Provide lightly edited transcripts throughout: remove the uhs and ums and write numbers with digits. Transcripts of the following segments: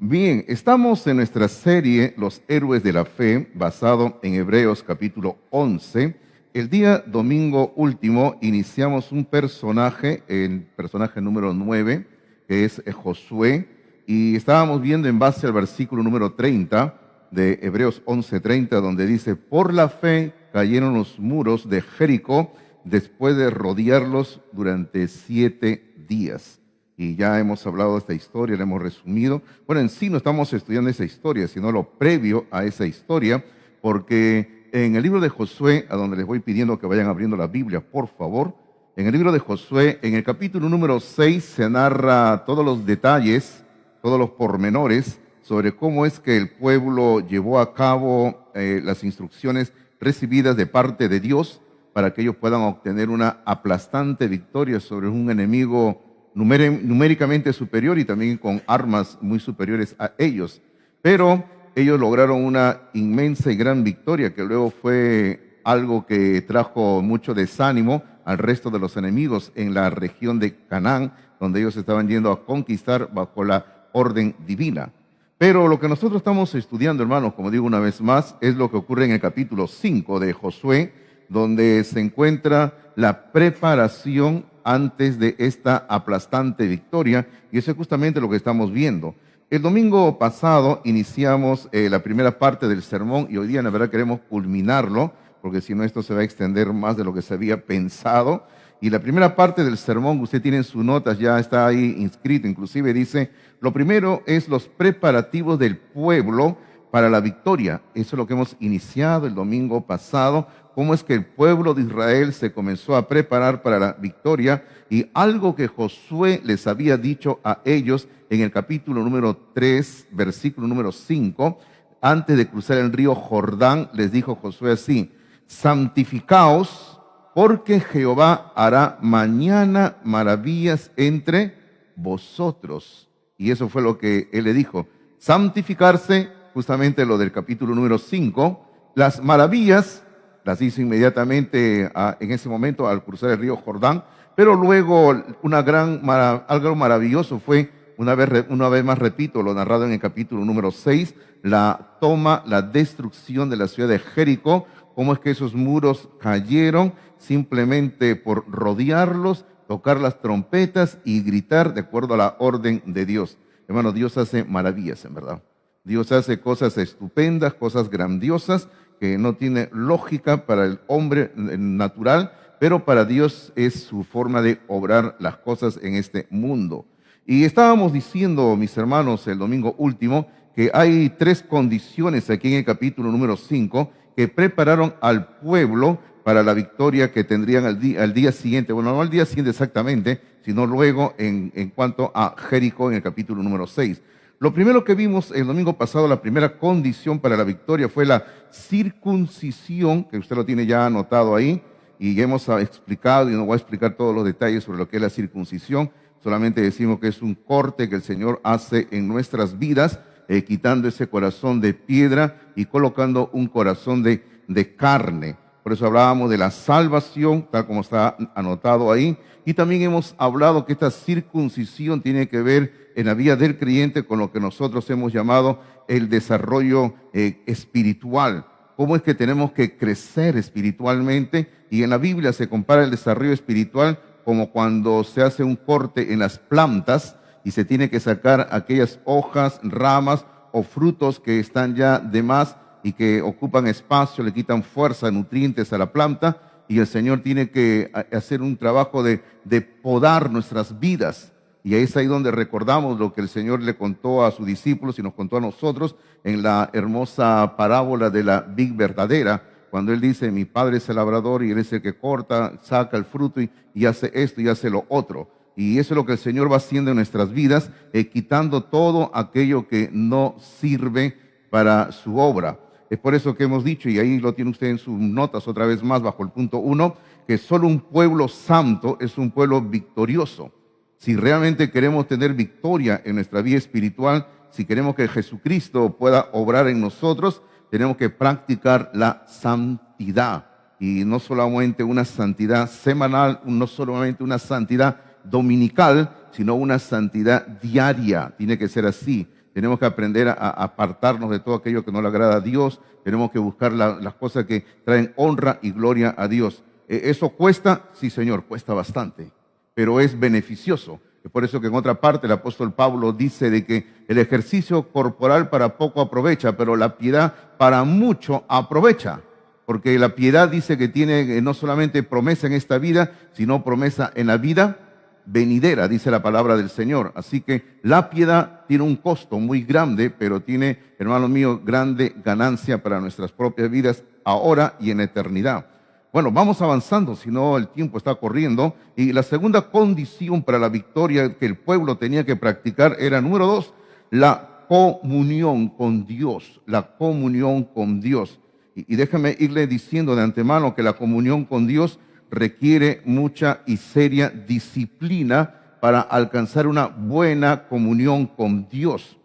Bien, estamos en nuestra serie Los Héroes de la Fe, basado en Hebreos capítulo 11. El día domingo último iniciamos un personaje, el personaje número 9, que es Josué, y estábamos viendo en base al versículo número 30 de Hebreos 11:30, donde dice: por la fe cayeron los muros de Jericó después de rodearlos durante 7 días. Y ya hemos hablado de esta historia, la hemos resumido. Bueno, en sí no estamos estudiando esa historia, sino lo previo a esa historia, porque en el libro de Josué, a donde les voy pidiendo que vayan abriendo la Biblia, por favor, en el libro de Josué, en el capítulo número 6, se narra todos los detalles, todos los pormenores sobre cómo es que el pueblo llevó a cabo las instrucciones recibidas de parte de Dios para que ellos puedan obtener una aplastante victoria sobre un enemigo numéricamente superior y también con armas muy superiores a ellos. Pero ellos lograron una inmensa y gran victoria que luego fue algo que trajo mucho desánimo al resto de los enemigos en la región de Canaán, donde ellos estaban yendo a conquistar bajo la orden divina. Pero lo que nosotros estamos estudiando, hermanos, como digo una vez más, es lo que ocurre en el capítulo 5 de Josué, donde se encuentra la preparación antes de esta aplastante victoria, y eso es justamente lo que estamos viendo. El domingo pasado iniciamos la primera parte del sermón y hoy día, la verdad, queremos culminarlo, porque si no esto se va a extender más de lo que se había pensado. Y la primera parte del sermón, usted tiene en sus notas, ya está ahí inscrito, inclusive dice: lo primero es los preparativos del pueblo para la victoria. Eso es lo que hemos iniciado el domingo pasado, cómo es que el pueblo de Israel se comenzó a preparar para la victoria, y algo que Josué les había dicho a ellos en el capítulo número 3, versículo número 5, antes de cruzar el río Jordán, les dijo Josué así: santificaos, porque Jehová hará mañana maravillas entre vosotros. Y eso fue lo que él le dijo: santificarse, justamente lo del capítulo número 5, las maravillas las hizo inmediatamente en ese momento al cruzar el río Jordán, pero luego algo maravilloso fue, una vez más repito, lo narrado en el capítulo número 6, la toma, la destrucción de la ciudad de Jericó, cómo es que esos muros cayeron simplemente por rodearlos, tocar las trompetas y gritar de acuerdo a la orden de Dios. Hermano, Dios hace maravillas, en verdad. Dios hace cosas estupendas, cosas grandiosas, que no tiene lógica para el hombre natural, pero para Dios es su forma de obrar las cosas en este mundo. Y estábamos diciendo, mis hermanos, el domingo último, que hay 3 condiciones aquí en el capítulo número 5 que prepararon al pueblo para la victoria que tendrían al día siguiente. Bueno, no al día siguiente exactamente, sino luego en cuanto a Jericó en el capítulo número 6. Lo primero que vimos el domingo pasado, la primera condición para la victoria fue la circuncisión, que usted lo tiene ya anotado ahí, y ya hemos explicado, y no voy a explicar todos los detalles sobre lo que es la circuncisión, solamente decimos que es un corte que el Señor hace en nuestras vidas, quitando ese corazón de piedra y colocando un corazón de carne. Por eso hablábamos de la salvación, tal como está anotado ahí, y también hemos hablado que esta circuncisión tiene que ver en la vida del creyente con lo que nosotros hemos llamado el desarrollo espiritual. Cómo es que tenemos que crecer espiritualmente, y en la Biblia se compara el desarrollo espiritual como cuando se hace un corte en las plantas y se tiene que sacar aquellas hojas, ramas o frutos que están ya de más y que ocupan espacio, le quitan fuerza, nutrientes a la planta, y el Señor tiene que hacer un trabajo de podar nuestras vidas. Y es ahí donde recordamos lo que el Señor le contó a sus discípulos y nos contó a nosotros en la hermosa parábola de la vid verdadera, cuando Él dice: mi Padre es el labrador y Él es el que corta, saca el fruto y hace esto y hace lo otro. Y eso es lo que el Señor va haciendo en nuestras vidas, quitando todo aquello que no sirve para su obra. Es por eso que hemos dicho, y ahí lo tiene usted en sus notas otra vez más bajo el punto 1, que solo un pueblo santo es un pueblo victorioso. Si realmente queremos tener victoria en nuestra vida espiritual, si queremos que Jesucristo pueda obrar en nosotros, tenemos que practicar la santidad. Y no solamente una santidad semanal, no solamente una santidad dominical, sino una santidad diaria. Tiene que ser así. tenemos que aprender a apartarnos de todo aquello que no le agrada a Dios, tenemos que buscar las cosas que traen honra y gloria a Dios. ¿Eso cuesta? Sí, Señor, cuesta bastante, pero es beneficioso. Es por eso que en otra parte el apóstol Pablo dice de que el ejercicio corporal para poco aprovecha, pero la piedad para mucho aprovecha. Porque la piedad dice que tiene no solamente promesa en esta vida, sino promesa en la vida venidera, dice la palabra del Señor. Así que la piedad tiene un costo muy grande, pero tiene, hermano mío, grande ganancia para nuestras propias vidas ahora y en la eternidad. Bueno, vamos avanzando, si no el tiempo está corriendo. Y la segunda condición para la victoria que el pueblo tenía que practicar era, número 2, la comunión con Dios. La comunión con Dios. Y déjame irle diciendo de antemano que la comunión con Dios requiere mucha y seria disciplina para alcanzar una buena comunión con Dios.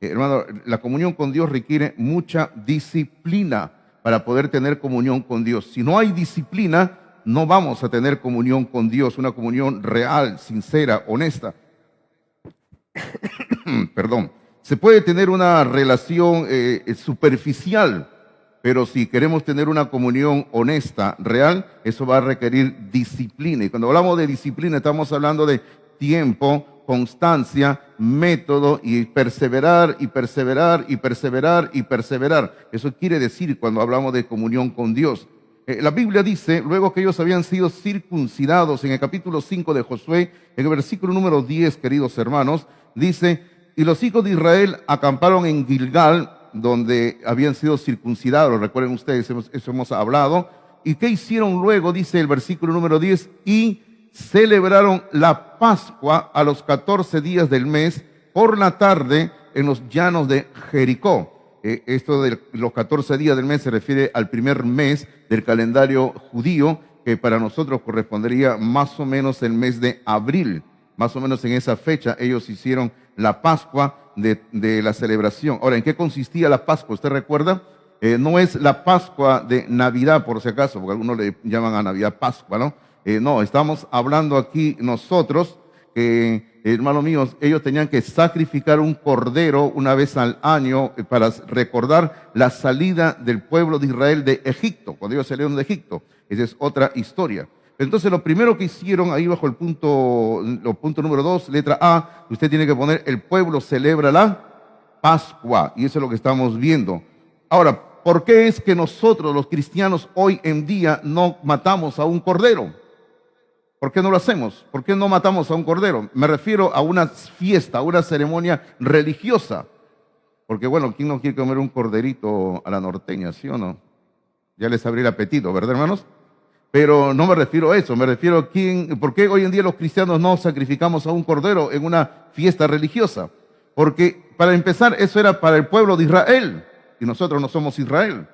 Hermano, la comunión con Dios requiere mucha disciplina para poder tener comunión con Dios. Si no hay disciplina, no vamos a tener comunión con Dios, una comunión real, sincera, honesta. Perdón. Se puede tener una relación superficial, pero si queremos tener una comunión honesta, real, eso va a requerir disciplina. Y cuando hablamos de disciplina, estamos hablando de tiempo, constancia, método y perseverar y perseverar y perseverar y perseverar. Eso quiere decir cuando hablamos de comunión con Dios. La Biblia dice, luego que ellos habían sido circuncidados, en el capítulo 5 de Josué, en el versículo número 10, queridos hermanos, dice, y los hijos de Israel acamparon en Gilgal, donde habían sido circuncidados. Recuerden ustedes, eso hemos hablado. ¿Y qué hicieron luego? Dice el versículo número 10, y celebraron la Pascua a los 14 días del mes por la tarde en los llanos de Jericó. Esto de los 14 días del mes se refiere al primer mes del calendario judío, que para nosotros correspondería más o menos el mes de abril. Más o menos en esa fecha ellos hicieron la Pascua de la celebración. Ahora, ¿en qué consistía la Pascua? ¿Usted recuerda? No es la Pascua de Navidad, por si acaso, porque algunos le llaman a Navidad Pascua, ¿no? No, estamos hablando aquí nosotros que, hermanos míos, ellos tenían que sacrificar un cordero una vez al año para recordar la salida del pueblo de Israel de Egipto, cuando ellos salieron de Egipto. Esa es otra historia. Entonces, lo primero que hicieron ahí bajo el punto número 2, letra A, usted tiene que poner, el pueblo celebra la Pascua, y eso es lo que estamos viendo. Ahora, ¿por qué es que nosotros, los cristianos, hoy en día no matamos a un cordero? ¿Por qué no lo hacemos? ¿Por qué no matamos a un cordero? Me refiero a una fiesta, a una ceremonia religiosa. Porque, bueno, ¿quién no quiere comer un corderito a la norteña, sí o no? Ya les abrí el apetito, ¿verdad, hermanos? Pero no me refiero a eso, me refiero a ¿por qué hoy en día los cristianos no sacrificamos a un cordero en una fiesta religiosa? Porque, para empezar, eso era para el pueblo de Israel, y nosotros no somos Israel.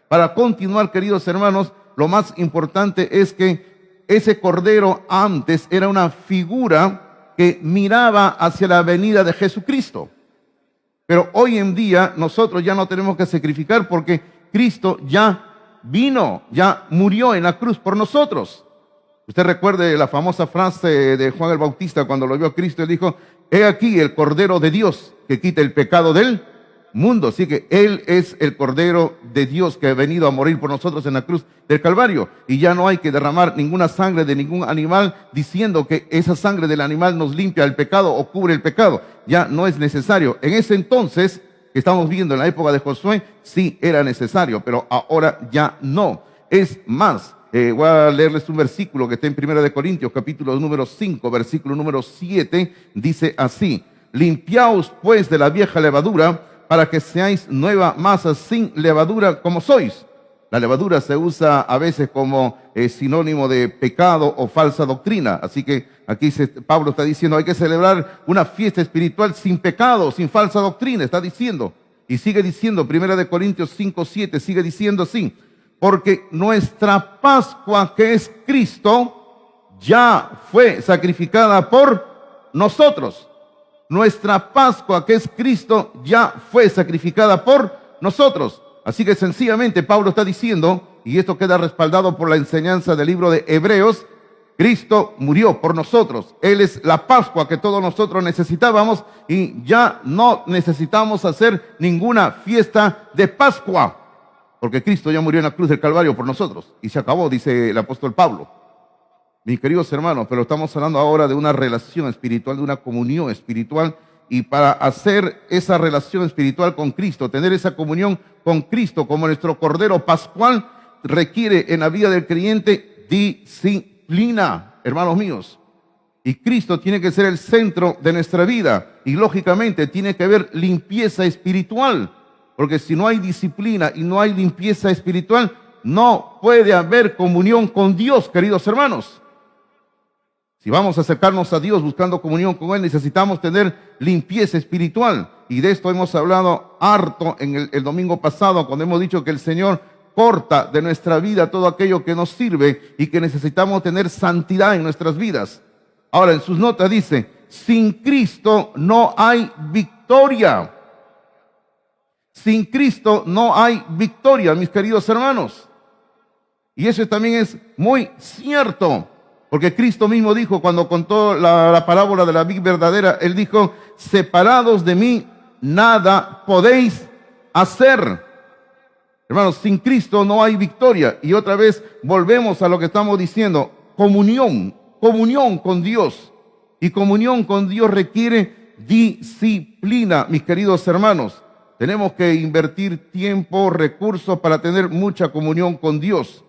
Para continuar, queridos hermanos, lo más importante es que ese cordero antes era una figura que miraba hacia la venida de Jesucristo. Pero hoy en día nosotros ya no tenemos que sacrificar porque Cristo ya vino, ya murió en la cruz por nosotros. Usted recuerde la famosa frase de Juan el Bautista cuando lo vio a Cristo, él dijo, he aquí el Cordero de Dios que quita el pecado del mundo. Así que Él es el Cordero de Dios que ha venido a morir por nosotros en la cruz del Calvario. Y ya no hay que derramar ninguna sangre de ningún animal diciendo que esa sangre del animal nos limpia el pecado o cubre el pecado. Ya no es necesario. En ese entonces, que estamos viendo en la época de Josué, sí era necesario, pero ahora ya no. Es más, voy a leerles un versículo que está en 1 Corintios, capítulo número 5, versículo número 7, dice así, limpiaos pues de la vieja levadura, para que seáis nueva masa sin levadura como sois. La levadura se usa a veces como sinónimo de pecado o falsa doctrina. Así que aquí Pablo está diciendo, hay que celebrar una fiesta espiritual sin pecado, sin falsa doctrina, está diciendo. Y sigue diciendo, 1 Corintios 5, 7, sigue diciendo así, porque nuestra Pascua, que es Cristo, ya fue sacrificada por nosotros. Nuestra Pascua, que es Cristo, ya fue sacrificada por nosotros. Así que sencillamente Pablo está diciendo, y esto queda respaldado por la enseñanza del libro de Hebreos, Cristo murió por nosotros. Él es la Pascua que todos nosotros necesitábamos y ya no necesitamos hacer ninguna fiesta de Pascua, porque Cristo ya murió en la cruz del Calvario por nosotros y se acabó, dice el apóstol Pablo. Mis queridos hermanos, pero estamos hablando ahora de una relación espiritual, de una comunión espiritual, y para hacer esa relación espiritual con Cristo, tener esa comunión con Cristo como nuestro Cordero Pascual, requiere en la vida del creyente disciplina, hermanos míos. Y Cristo tiene que ser el centro de nuestra vida y lógicamente tiene que haber limpieza espiritual, porque si no hay disciplina y no hay limpieza espiritual, no puede haber comunión con Dios, queridos hermanos. Si vamos a acercarnos a Dios buscando comunión con Él, necesitamos tener limpieza espiritual. Y de esto hemos hablado harto en el domingo pasado, cuando hemos dicho que el Señor corta de nuestra vida todo aquello que nos sirve y que necesitamos tener santidad en nuestras vidas. Ahora, en sus notas dice, sin Cristo no hay victoria. Sin Cristo no hay victoria, mis queridos hermanos. Y eso también es muy cierto. Porque Cristo mismo dijo, cuando contó la parábola de la vid verdadera, Él dijo, separados de mí, nada podéis hacer. Hermanos, sin Cristo no hay victoria. Y otra vez volvemos a lo que estamos diciendo, comunión con Dios. Y comunión con Dios requiere disciplina, mis queridos hermanos. Tenemos que invertir tiempo, recursos para tener mucha comunión con Dios.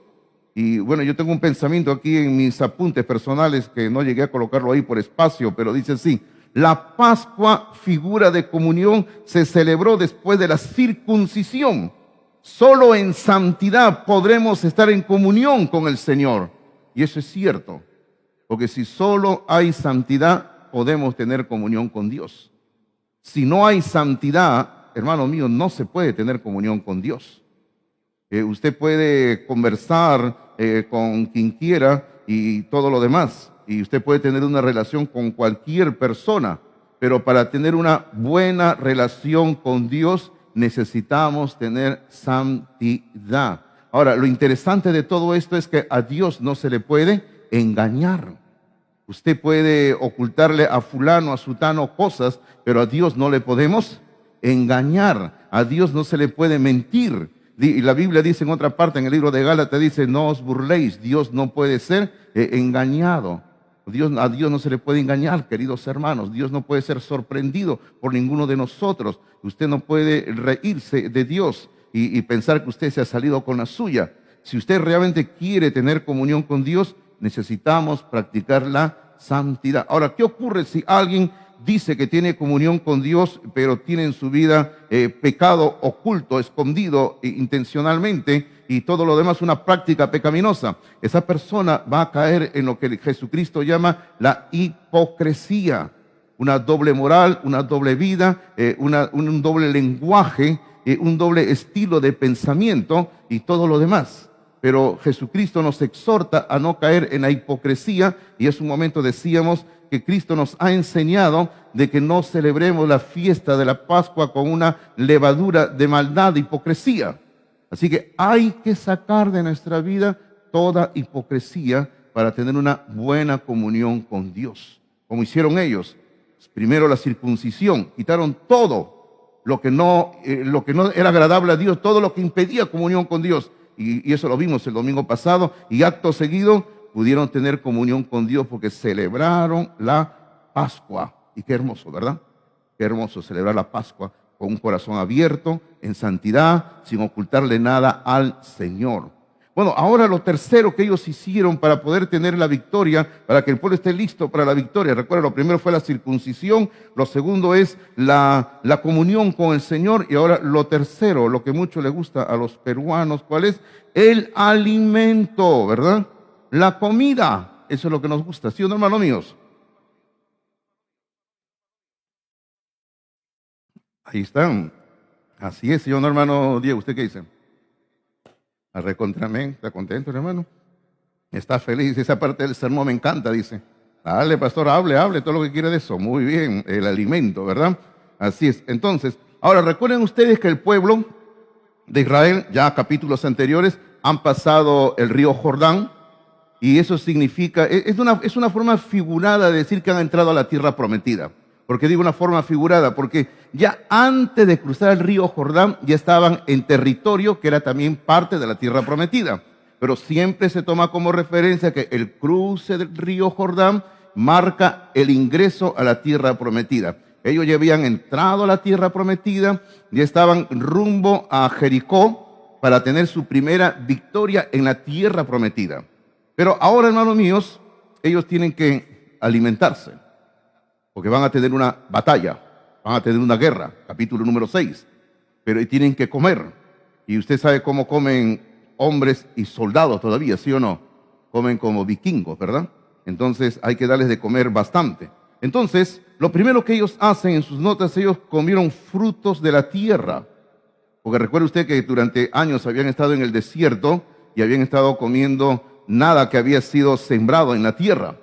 Y bueno, yo tengo un pensamiento aquí en mis apuntes personales que no llegué a colocarlo ahí por espacio, pero dice así: la Pascua, figura de comunión, se celebró después de la circuncisión. Solo en santidad podremos estar en comunión con el Señor. Y eso es cierto, porque si solo hay santidad, podemos tener comunión con Dios. Si no hay santidad, hermano mío, no se puede tener comunión con Dios. Usted puede conversar con quien quiera y todo lo demás, y usted puede tener una relación con cualquier persona, pero para tener una buena relación con Dios necesitamos tener santidad. Ahora, lo interesante de todo esto es que a Dios no se le puede engañar. Usted puede ocultarle a fulano, a sutano cosas, pero a Dios no le podemos engañar. A Dios no se le puede mentir. Y la Biblia dice en otra parte, en el libro de Gálatas, dice, no os burléis, Dios no puede ser engañado. A Dios no se le puede engañar, queridos hermanos. Dios no puede ser sorprendido por ninguno de nosotros. Usted no puede reírse de Dios y pensar que usted se ha salido con la suya. Si usted realmente quiere tener comunión con Dios, necesitamos practicar la santidad. Ahora, ¿qué ocurre si alguien dice que tiene comunión con Dios, pero tiene en su vida pecado oculto, escondido intencionalmente, y todo lo demás una práctica pecaminosa? Esa persona va a caer en lo que Jesucristo llama la hipocresía, una doble moral, una doble vida, un doble lenguaje, un doble estilo de pensamiento y todo lo demás. Pero Jesucristo nos exhorta a no caer en la hipocresía, y hace un momento decíamos que Cristo nos ha enseñado de que no celebremos la fiesta de la Pascua con una levadura de maldad, de hipocresía. Así que hay que sacar de nuestra vida toda hipocresía para tener una buena comunión con Dios, como hicieron ellos. Primero la circuncisión, quitaron todo lo que no era agradable a Dios, todo lo que impedía comunión con Dios. Y eso lo vimos el domingo pasado, y acto seguido pudieron tener comunión con Dios porque celebraron la Pascua. Y qué hermoso, ¿verdad? Qué hermoso celebrar la Pascua con un corazón abierto, en santidad, sin ocultarle nada al Señor. Bueno, ahora lo tercero que ellos hicieron para poder tener la victoria, para que el pueblo esté listo para la victoria. Recuerda, lo primero fue la circuncisión, lo segundo es la comunión con el Señor, y ahora lo tercero, lo que mucho le gusta a los peruanos, ¿cuál es? El alimento, ¿verdad? La comida. Eso es lo que nos gusta, ¿sí o no, hermanos míos? Ahí están. Así es, ¿sí o no, hermano Diego? ¿Usted qué dice? Recontramente, ¿está contento, hermano? Está feliz, esa parte del sermón me encanta, dice. Dale, pastor, hable todo lo que quiere de eso. Muy bien, el alimento, ¿verdad? Así es. Entonces, ahora recuerden ustedes que el pueblo de Israel, ya capítulos anteriores, han pasado el río Jordán, y eso significa, es una forma figurada de decir que han entrado a la tierra prometida. ¿Por qué digo una forma figurada? Porque ya antes de cruzar el río Jordán ya estaban en territorio que era también parte de la tierra prometida. Pero siempre se toma como referencia que el cruce del río Jordán marca el ingreso a la tierra prometida. Ellos ya habían entrado a la tierra prometida, ya estaban rumbo a Jericó para tener su primera victoria en la tierra prometida. Pero ahora, hermanos míos, ellos tienen que alimentarse, porque van a tener una batalla, van a tener una guerra, capítulo número 6, pero tienen que comer. Y usted sabe cómo comen hombres y soldados todavía, ¿sí o no? Comen como vikingos, ¿verdad? Entonces hay que darles de comer bastante. Entonces, lo primero que ellos hacen en sus notas, ellos comieron frutos de la tierra. Porque recuerde usted que durante años habían estado en el desierto y habían estado comiendo nada que había sido sembrado en la tierra.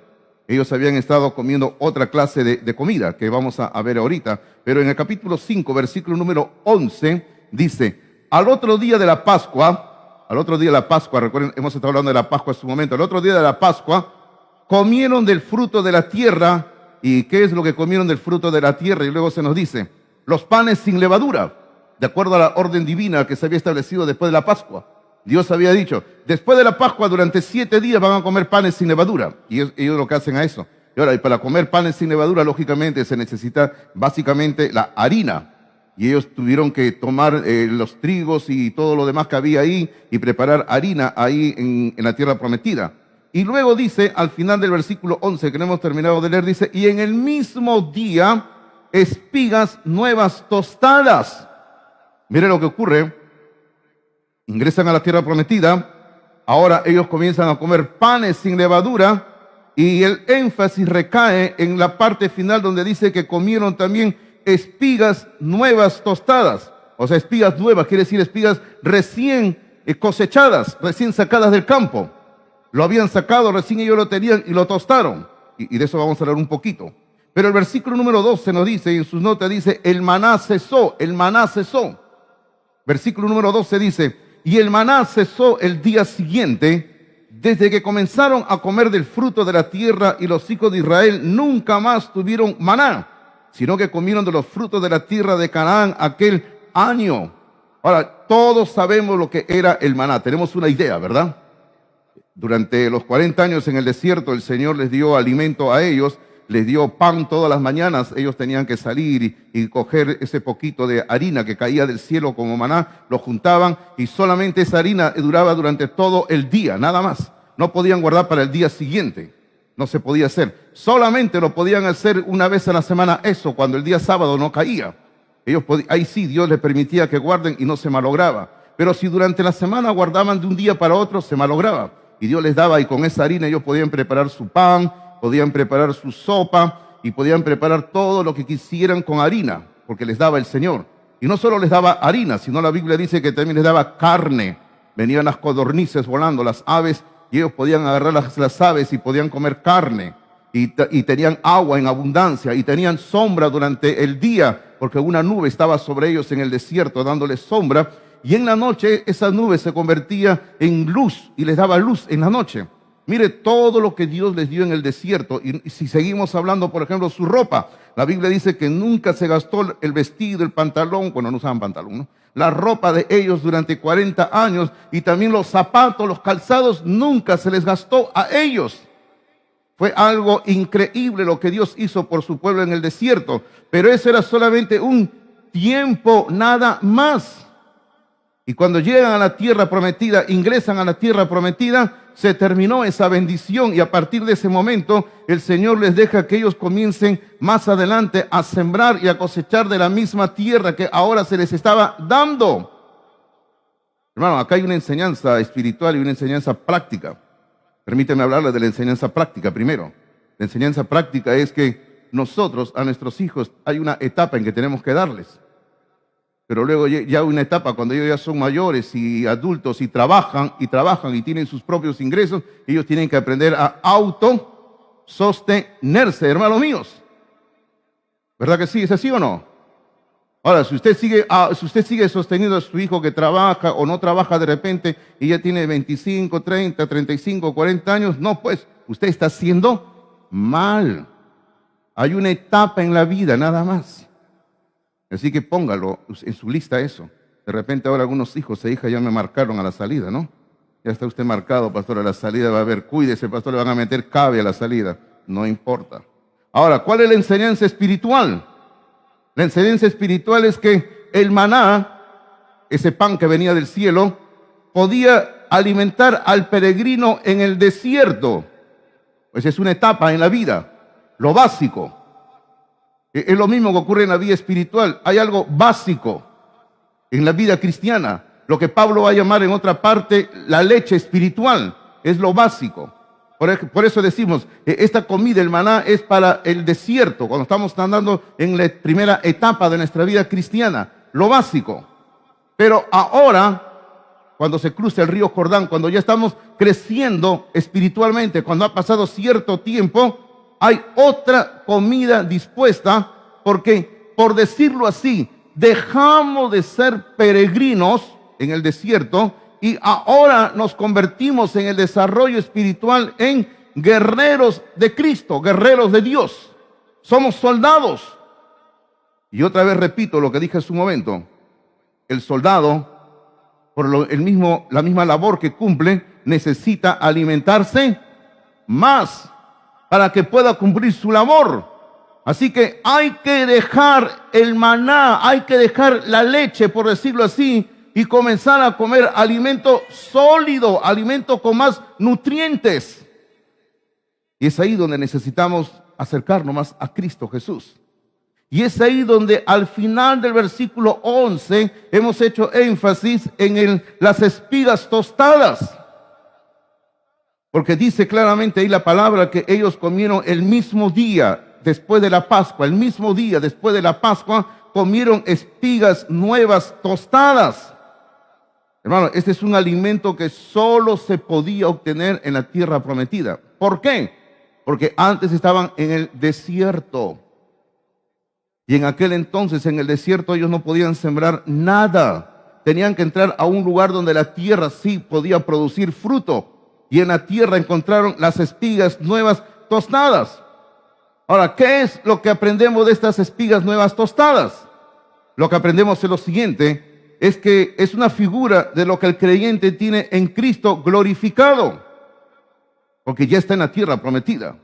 Ellos habían estado comiendo otra clase de comida que vamos a ver ahorita. Pero en el capítulo 5, versículo número 11, dice, al otro día de la Pascua, recuerden, hemos estado hablando de la Pascua en su momento, al otro día de la Pascua, comieron del fruto de la tierra. ¿Y qué es lo que comieron del fruto de la tierra? Y luego se nos dice, los panes sin levadura, de acuerdo a la orden divina que se había establecido después de la Pascua. Dios había dicho, después de la Pascua, durante 7 días van a comer panes sin levadura. Y ellos lo que hacen a eso. Y ahora, y para comer panes sin levadura, lógicamente, se necesita básicamente la harina. Y ellos tuvieron que tomar los trigos y todo lo demás que había ahí y preparar harina ahí en la tierra prometida. Y luego dice, al final del versículo 11, que no hemos terminado de leer, dice, y en el mismo día, espigas nuevas tostadas. Mire lo que ocurre. Ingresan a la tierra prometida, ahora ellos comienzan a comer panes sin levadura y el énfasis recae en la parte final donde dice que comieron también espigas nuevas tostadas. O sea, espigas nuevas, quiere decir espigas recién cosechadas, recién sacadas del campo. Lo habían sacado, recién ellos lo tenían y lo tostaron. Y de eso vamos a hablar un poquito. Pero el versículo número 12 nos dice, y en sus notas dice, el maná cesó, el maná cesó. Versículo número 12 dice, y el maná cesó el día siguiente, desde que comenzaron a comer del fruto de la tierra, y los hijos de Israel nunca más tuvieron maná, sino que comieron de los frutos de la tierra de Canaán aquel año. Ahora, todos sabemos lo que era el maná, tenemos una idea, ¿verdad? Durante los 40 años en el desierto, el Señor les dio alimento a ellos, les dio pan todas las mañanas. Ellos tenían que salir y coger ese poquito de harina que caía del cielo como maná, lo juntaban y solamente esa harina duraba durante todo el día, nada más. No podían guardar para el día siguiente, no se podía hacer. Solamente lo podían hacer una vez a la semana, eso, cuando el día sábado no caía. Ahí sí, Dios les permitía que guarden y no se malograba. Pero si durante la semana guardaban de un día para otro, se malograba. Y Dios les daba, y con esa harina ellos podían preparar su pan, podían preparar su sopa y podían preparar todo lo que quisieran con harina, porque les daba el Señor. Y no solo les daba harina, sino la Biblia dice que también les daba carne. Venían las codornices volando, las aves, y ellos podían agarrar las aves y podían comer carne. Y tenían agua en abundancia, y tenían sombra durante el día, porque una nube estaba sobre ellos en el desierto, dándoles sombra. Y en la noche esa nube se convertía en luz y les daba luz en la noche. Mire todo lo que Dios les dio en el desierto. Y si seguimos hablando, por ejemplo, su ropa. La Biblia dice que nunca se gastó el vestido, el pantalón, bueno, no usaban pantalón, ¿no? La ropa de ellos durante 40 años y también los zapatos, los calzados, nunca se les gastó a ellos. Fue algo increíble lo que Dios hizo por su pueblo en el desierto. Pero eso era solamente un tiempo nada más. Y cuando llegan a la tierra prometida, ingresan a la tierra prometida, se terminó esa bendición y a partir de ese momento el Señor les deja que ellos comiencen más adelante a sembrar y a cosechar de la misma tierra que ahora se les estaba dando. Hermano, acá hay una enseñanza espiritual y una enseñanza práctica. Permíteme hablarles de la enseñanza práctica primero. La enseñanza práctica es que nosotros, a nuestros hijos, hay una etapa en que tenemos que darles. Pero luego ya hay una etapa cuando ellos ya son mayores y adultos y trabajan y tienen sus propios ingresos, ellos tienen que aprender a autosostenerse, hermanos míos. ¿Verdad que sí? ¿Es así o no? Ahora, si usted sigue sosteniendo a su hijo que trabaja o no trabaja de repente y ya tiene 25, 30, 35, 40 años, no, pues usted está haciendo mal. Hay una etapa en la vida, nada más. Así que póngalo en su lista eso. De repente ahora algunos hijos e hijas ya me marcaron a la salida, ¿no? Ya está usted marcado, pastor, a la salida va a haber, cuídese, pastor, le van a meter cabe a la salida. No importa. Ahora, ¿cuál es la enseñanza espiritual? La enseñanza espiritual es que el maná, ese pan que venía del cielo, podía alimentar al peregrino en el desierto. Pues es una etapa en la vida, lo básico. Es lo mismo que ocurre en la vida espiritual. Hay algo básico en la vida cristiana. Lo que Pablo va a llamar en otra parte la leche espiritual. Es lo básico. Por eso decimos, esta comida, el maná, es para el desierto, cuando estamos andando en la primera etapa de nuestra vida cristiana. Lo básico. Pero ahora, cuando se cruza el río Jordán, cuando ya estamos creciendo espiritualmente, cuando ha pasado cierto tiempo, hay otra comida dispuesta, porque, por decirlo así, dejamos de ser peregrinos en el desierto y ahora nos convertimos en el desarrollo espiritual en guerreros de Cristo, guerreros de Dios. Somos soldados. Y otra vez repito lo que dije hace un momento. El soldado, por la misma labor que cumple, necesita alimentarse más para que pueda cumplir su labor. Así que hay que dejar el maná, hay que dejar la leche, por decirlo así, y comenzar a comer alimento sólido, alimento con más nutrientes. Y es ahí donde necesitamos acercarnos más a Cristo Jesús. Y es ahí donde al final del versículo 11 hemos hecho énfasis en las espigas tostadas. Porque dice claramente ahí la palabra que ellos comieron el mismo día después de la Pascua. El mismo día después de la Pascua comieron espigas nuevas tostadas. Hermano, este es un alimento que solo se podía obtener en la tierra prometida. ¿Por qué? Porque antes estaban en el desierto. Y en aquel entonces, en el desierto, ellos no podían sembrar nada. Tenían que entrar a un lugar donde la tierra sí podía producir fruto. Y en la tierra encontraron las espigas nuevas tostadas. Ahora, ¿qué es lo que aprendemos de estas espigas nuevas tostadas? Lo que aprendemos es lo siguiente, es que es una figura de lo que el creyente tiene en Cristo glorificado, porque ya está en la tierra prometida.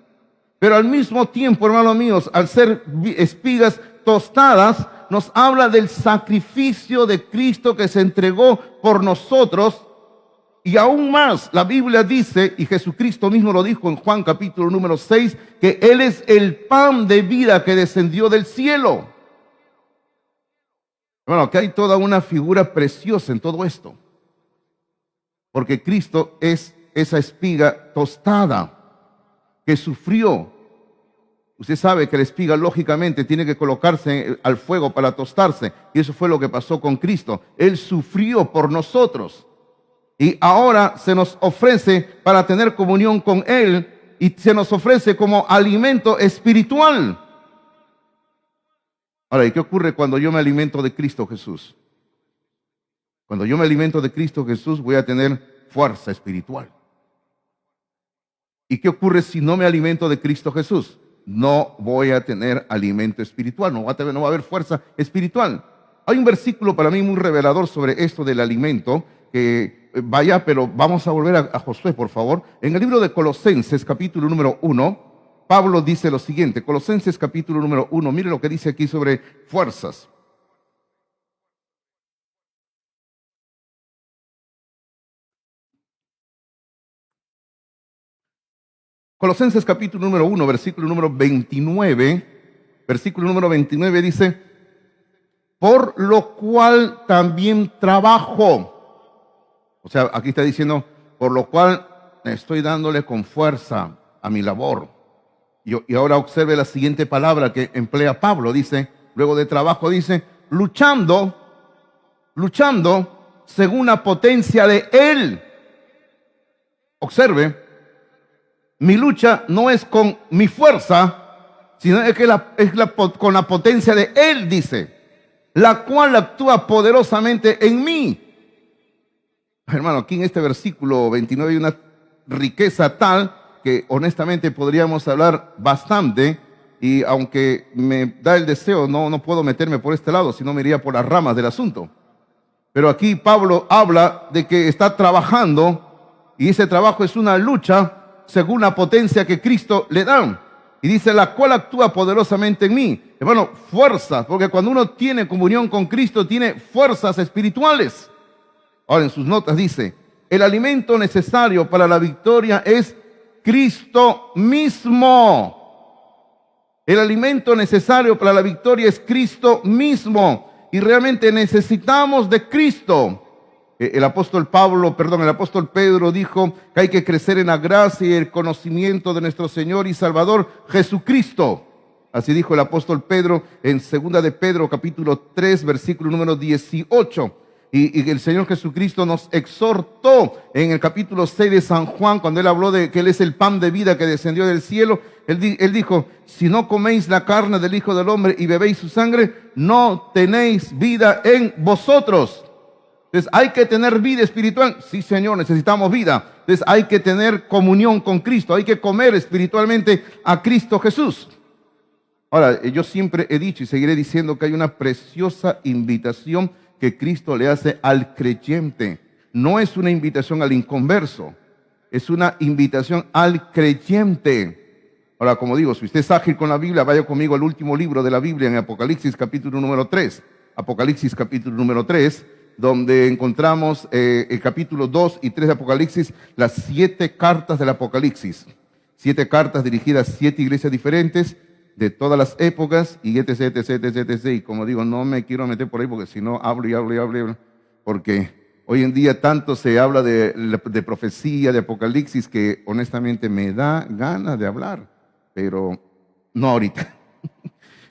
Pero al mismo tiempo, hermanos míos, al ser espigas tostadas, nos habla del sacrificio de Cristo que se entregó por nosotros. Y aún más, la Biblia dice, y Jesucristo mismo lo dijo en Juan capítulo número 6, que Él es el pan de vida que descendió del cielo. Bueno, que hay toda una figura preciosa en todo esto. Porque Cristo es esa espiga tostada que sufrió. Usted sabe que la espiga lógicamente tiene que colocarse al fuego para tostarse. Y eso fue lo que pasó con Cristo. Él sufrió por nosotros. Y ahora se nos ofrece para tener comunión con Él y se nos ofrece como alimento espiritual. Ahora, ¿y qué ocurre cuando yo me alimento de Cristo Jesús? Cuando yo me alimento de Cristo Jesús voy a tener fuerza espiritual. ¿Y qué ocurre si no me alimento de Cristo Jesús? No voy a tener alimento espiritual, no va a haber fuerza espiritual. Hay un versículo para mí muy revelador sobre esto del alimento que vaya, pero vamos a volver a Josué, por favor. En el libro de Colosenses, capítulo número 1, Pablo dice lo siguiente. Colosenses, capítulo número 1, mire lo que dice aquí sobre fuerzas. Colosenses, capítulo número 1, versículo número 29. Versículo número 29 dice, por lo cual también trabajo. O sea, aquí está diciendo, por lo cual estoy dándole con fuerza a mi labor. Y ahora observe la siguiente palabra que emplea Pablo. Dice, luego de trabajo, dice, luchando según la potencia de Él. Observe, mi lucha no es con mi fuerza, sino es que con la potencia de Él, dice. la cual actúa poderosamente en mí. Hermano, aquí en este versículo 29 hay una riqueza tal que honestamente podríamos hablar bastante, y aunque me da el deseo, no puedo meterme por este lado, sino me iría por las ramas del asunto. Pero aquí Pablo habla de que está trabajando, y ese trabajo es una lucha según la potencia que Cristo le da. Y dice, la cual actúa poderosamente en mí. Hermano, fuerza, porque cuando uno tiene comunión con Cristo, tiene fuerzas espirituales. Ahora en sus notas dice, el alimento necesario para la victoria es Cristo mismo. El alimento necesario para la victoria es Cristo mismo. Y realmente necesitamos de Cristo. El apóstol Pedro dijo que hay que crecer en la gracia y el conocimiento de nuestro Señor y Salvador Jesucristo. Así dijo el apóstol Pedro en 2 de Pedro capítulo 3 versículo número 18. Y el Señor Jesucristo nos exhortó en el capítulo 6 de San Juan, cuando Él habló de que Él es el pan de vida que descendió del cielo. Él dijo, si no coméis la carne del Hijo del Hombre y bebéis su sangre, no tenéis vida en vosotros. Entonces, ¿hay que tener vida espiritual? Sí, Señor, necesitamos vida. Entonces, hay que tener comunión con Cristo, hay que comer espiritualmente a Cristo Jesús. Ahora, yo siempre he dicho y seguiré diciendo que hay una preciosa invitación que Cristo le hace al creyente. No es una invitación al inconverso, es una invitación al creyente. Ahora, como digo, si usted es ágil con la Biblia, vaya conmigo al último libro de la Biblia, en Apocalipsis capítulo número 3. Apocalipsis capítulo número 3, donde encontramos el capítulo 2 y 3 de Apocalipsis, las 7 cartas del Apocalipsis. 7 cartas dirigidas a 7 iglesias diferentes, de todas las épocas, y etc. Y como digo, no me quiero meter por ahí, porque si no hablo, porque hoy en día tanto se habla de profecía, de Apocalipsis, que honestamente me da ganas de hablar, pero no ahorita.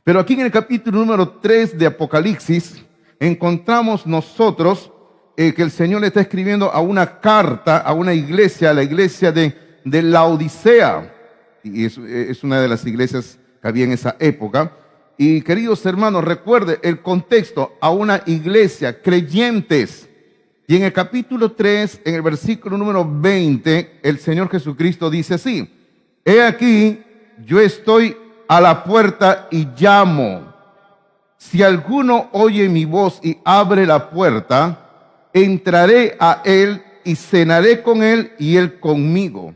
Pero aquí en el capítulo número 3 de Apocalipsis, encontramos nosotros que el Señor le está escribiendo a una carta, a una iglesia, a la iglesia de Laodicea, y es una de las iglesias que había en esa época. Y queridos hermanos, recuerde el contexto, a una iglesia, creyentes. Y en el capítulo 3, en el versículo número 20, el Señor Jesucristo dice así, he aquí, yo estoy a la puerta y llamo. Si alguno oye mi voz y abre la puerta, entraré a él y cenaré con él y él conmigo.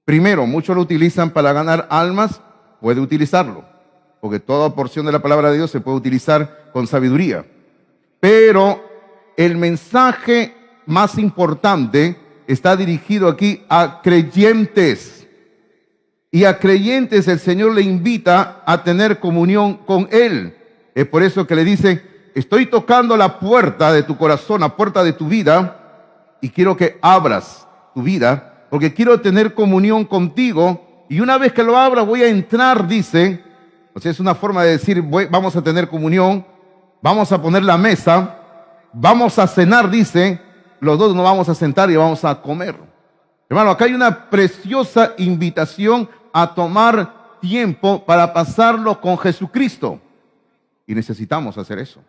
Primero, muchos lo utilizan para ganar almas. Puede utilizarlo, porque toda porción de la palabra de Dios se puede utilizar con sabiduría. Pero el mensaje más importante está dirigido aquí a creyentes. Y a creyentes el Señor le invita a tener comunión con Él. Es por eso que le dice, estoy tocando la puerta de tu corazón, la puerta de tu vida, y quiero que abras tu vida, porque quiero tener comunión contigo. Y una vez que lo abra, voy a entrar, dice. O sea, es una forma de decir, vamos a tener comunión, vamos a poner la mesa, vamos a cenar, dice. Los dos nos vamos a sentar y vamos a comer. Hermano, acá hay una preciosa invitación a tomar tiempo para pasarlo con Jesucristo. Y necesitamos hacer eso.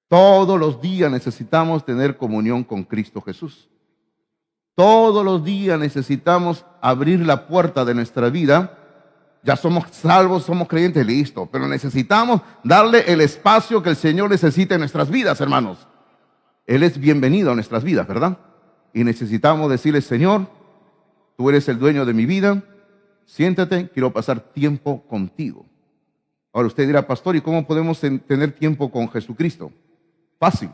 Todos los días necesitamos tener comunión con Cristo Jesús. Todos los días necesitamos abrir la puerta de nuestra vida. Ya somos salvos, somos creyentes, listo. Pero necesitamos darle el espacio que el Señor necesita en nuestras vidas, hermanos. Él es bienvenido a nuestras vidas, ¿verdad? Y necesitamos decirle, Señor, tú eres el dueño de mi vida. Siéntate, quiero pasar tiempo contigo. Ahora usted dirá, pastor, ¿y cómo podemos tener tiempo con Jesucristo? Fácil.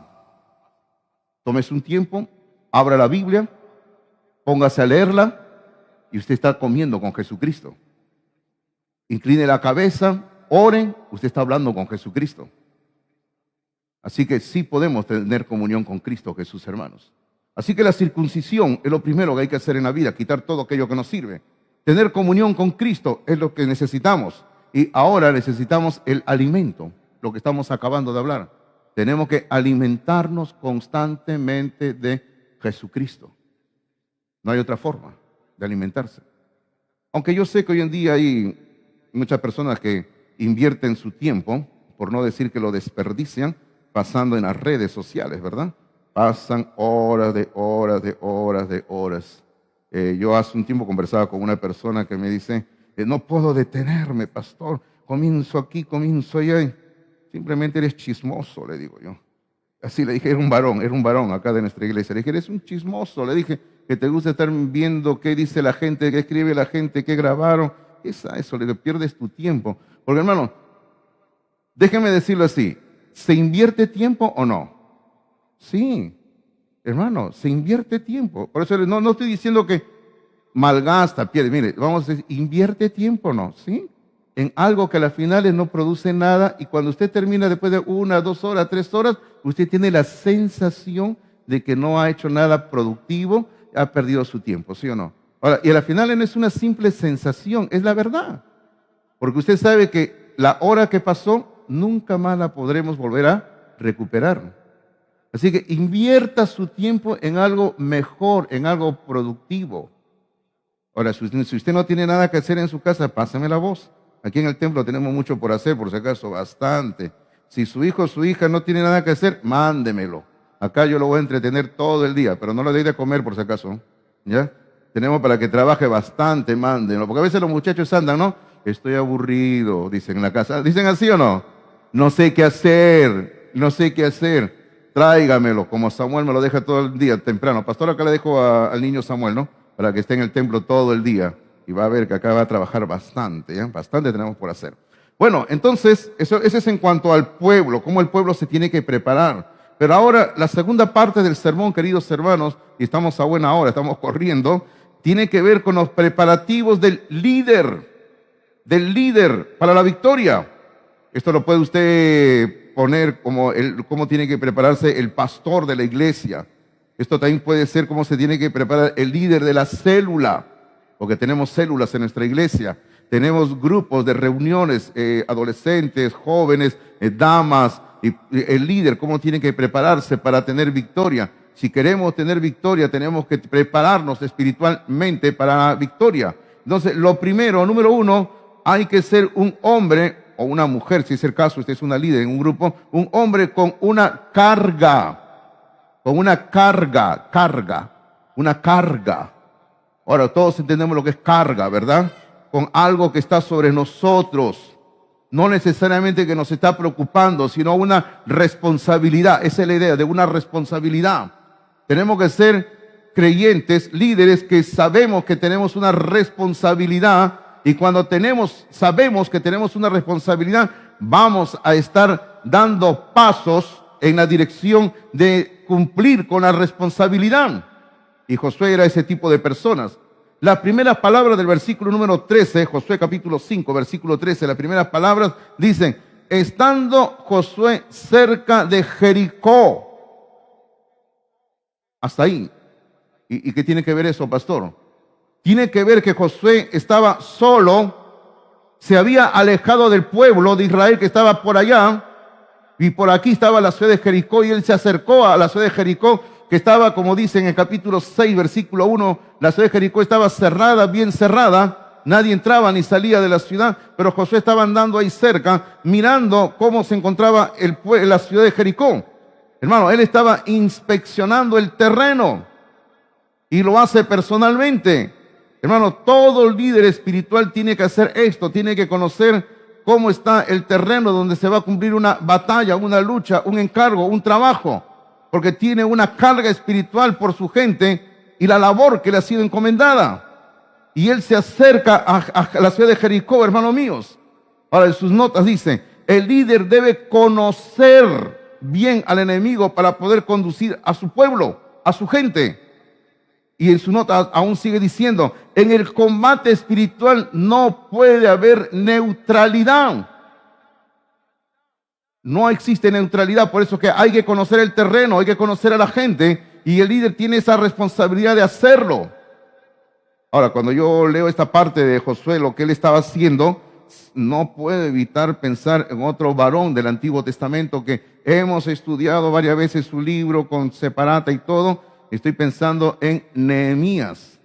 Tómese un tiempo, abra la Biblia, póngase a leerla y usted está comiendo con Jesucristo. Incline la cabeza, oren, usted está hablando con Jesucristo. Así que sí podemos tener comunión con Cristo Jesús, hermanos. Así que la circuncisión es lo primero que hay que hacer en la vida, quitar todo aquello que nos sirve. Tener comunión con Cristo es lo que necesitamos. Y ahora necesitamos el alimento, lo que estamos acabando de hablar. Tenemos que alimentarnos constantemente de Jesucristo. No hay otra forma de alimentarse. Aunque yo sé que hoy en día hay muchas personas que invierten su tiempo, por no decir que lo desperdician, pasando en las redes sociales, ¿verdad? Pasan horas de horas de horas de horas. Yo hace un tiempo conversaba con una persona que me dice, no puedo detenerme, pastor, comienzo aquí, comienzo allá. Simplemente eres chismoso, le digo yo. Así le dije, era un varón acá de nuestra iglesia. Le dije, eres un chismoso, le dije, que te gusta estar viendo qué dice la gente, qué escribe la gente, qué grabaron. Eso, le pierdes tu tiempo. Porque hermano, déjeme decirlo así, ¿se invierte tiempo o no? Sí, hermano, se invierte tiempo. Por eso no estoy diciendo que malgasta, pierde. Mire, vamos a decir, invierte tiempo o no, ¿sí? En algo que a las finales no produce nada y cuando usted termina después de 1, 2 horas, 3 horas, usted tiene la sensación de que no ha hecho nada productivo, ha perdido su tiempo, ¿sí o no? Ahora, y a las finales no es una simple sensación, es la verdad. Porque usted sabe que la hora que pasó nunca más la podremos volver a recuperar. Así que invierta su tiempo en algo mejor, en algo productivo. Ahora, si usted no tiene nada que hacer en su casa, pásame la voz. Aquí en el templo tenemos mucho por hacer, por si acaso, bastante. Si su hijo o su hija no tiene nada que hacer, mándemelo. Acá yo lo voy a entretener todo el día, pero no le doy de comer por si acaso. ¿Ya? Tenemos para que trabaje bastante, mándenlo. Porque a veces los muchachos andan, ¿no? Estoy aburrido, dicen en la casa. ¿Dicen así o no? No sé qué hacer, no sé qué hacer. Tráigamelo, como Samuel me lo deja todo el día temprano. Pastor, acá le dejo al niño Samuel, ¿no? Para que esté en el templo todo el día. Y va a ver que acá va a trabajar bastante, ¿ya? Bastante tenemos por hacer. Bueno, entonces, eso es en cuanto al pueblo, cómo el pueblo se tiene que preparar. Pero ahora, la segunda parte del sermón, queridos hermanos, y estamos a buena hora, estamos corriendo, tiene que ver con los preparativos del líder para la victoria. Esto lo puede usted poner como cómo tiene que prepararse el pastor de la iglesia. Esto también puede ser cómo se tiene que preparar el líder de la célula, porque tenemos células en nuestra iglesia. Tenemos grupos de reuniones, adolescentes, jóvenes, damas, y el líder, cómo tiene que prepararse para tener victoria. Si queremos tener victoria, tenemos que prepararnos espiritualmente para la victoria. Entonces, lo primero, número uno, hay que ser un hombre o una mujer, si es el caso, usted es una líder en un grupo, un hombre con una carga. Ahora, todos entendemos lo que es carga, ¿verdad? Con algo que está sobre nosotros. No necesariamente que nos está preocupando, sino una responsabilidad. Esa es la idea de una responsabilidad. Tenemos que ser creyentes, líderes, que sabemos que tenemos una responsabilidad. Y cuando sabemos que tenemos una responsabilidad, vamos a estar dando pasos en la dirección de cumplir con la responsabilidad. Y Josué era ese tipo de personas. Las primeras palabras del versículo número 13, Josué capítulo 5, versículo 13, las primeras palabras dicen, estando Josué cerca de Jericó. Hasta ahí. ¿Y qué tiene que ver eso, pastor? Tiene que ver que Josué estaba solo, se había alejado del pueblo de Israel que estaba por allá, y por aquí estaba la ciudad de Jericó, y él se acercó a la ciudad de Jericó, que estaba, como dice en el capítulo 6, versículo 1, la ciudad de Jericó estaba cerrada, bien cerrada, nadie entraba ni salía de la ciudad, pero Josué estaba andando ahí cerca, mirando cómo se encontraba la ciudad de Jericó. Hermano, él estaba inspeccionando el terreno, y lo hace personalmente. Hermano, todo líder espiritual tiene que hacer esto, tiene que conocer cómo está el terreno donde se va a cumplir una batalla, una lucha, un encargo, un trabajo, porque tiene una carga espiritual por su gente y la labor que le ha sido encomendada. Y él se acerca a la ciudad de Jericó, hermanos míos. Ahora, en sus notas dice, el líder debe conocer bien al enemigo para poder conducir a su pueblo, a su gente. Y en su nota aún sigue diciendo, en el combate espiritual no puede haber neutralidad. No existe neutralidad, por eso que hay que conocer el terreno, hay que conocer a la gente, y el líder tiene esa responsabilidad de hacerlo. Ahora, cuando yo leo esta parte de Josué, lo que él estaba haciendo, no puedo evitar pensar en otro varón del Antiguo Testamento que hemos estudiado varias veces su libro con separata y todo. Estoy pensando en Nehemías.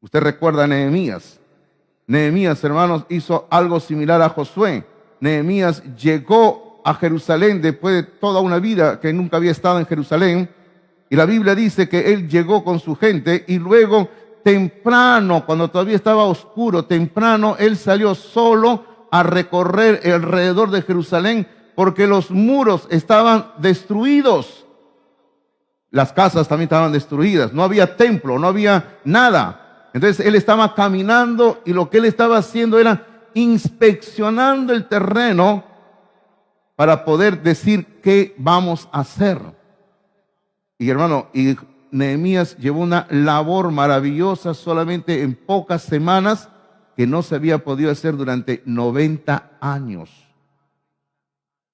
Usted recuerda a Nehemías. Nehemías, hermanos, hizo algo similar a Josué. Nehemías llegó a Jerusalén después de toda una vida que nunca había estado en Jerusalén. Y la Biblia dice que él llegó con su gente y luego temprano, cuando todavía estaba oscuro, temprano, él salió solo a recorrer alrededor de Jerusalén porque los muros estaban destruidos. Las casas también estaban destruidas, no había templo, no había nada. Entonces él estaba caminando y lo que él estaba haciendo era inspeccionando el terreno para poder decir qué vamos a hacer. Y hermano, y Nehemías llevó una labor maravillosa solamente en pocas semanas que no se había podido hacer durante 90 años.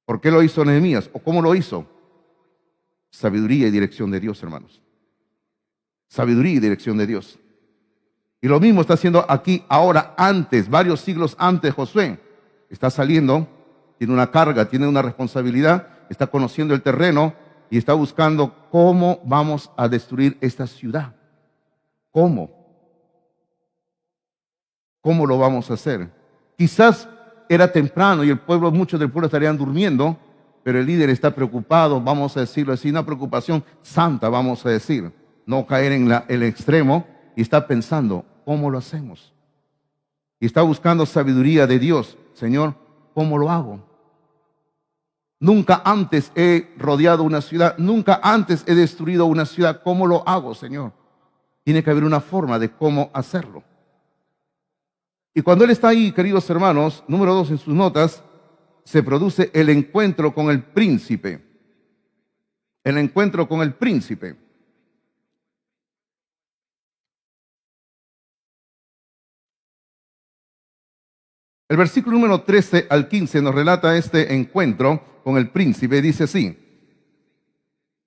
¿Por qué lo hizo Nehemías? ¿O cómo lo hizo? Sabiduría y dirección de Dios, hermanos. Sabiduría y dirección de Dios. Y lo mismo está haciendo aquí ahora, antes, varios siglos antes Josué. Está saliendo, tiene una carga, tiene una responsabilidad, está conociendo el terreno y está buscando cómo vamos a destruir esta ciudad. ¿Cómo? ¿Cómo lo vamos a hacer? Quizás era temprano y muchos del pueblo estarían durmiendo, pero el líder está preocupado, vamos a decirlo así, una preocupación santa, vamos a decir, no caer en el extremo, y está pensando, ¿cómo lo hacemos? Y está buscando sabiduría de Dios. Señor, ¿cómo lo hago? Nunca antes he rodeado una ciudad, nunca antes he destruido una ciudad. ¿Cómo lo hago, Señor? Tiene que haber una forma de cómo hacerlo. Y cuando él está ahí, queridos hermanos, número 2 en sus notas, se produce el encuentro con el príncipe. El encuentro con el príncipe. El versículo número 13 al 15 nos relata este encuentro con el príncipe. Dice así: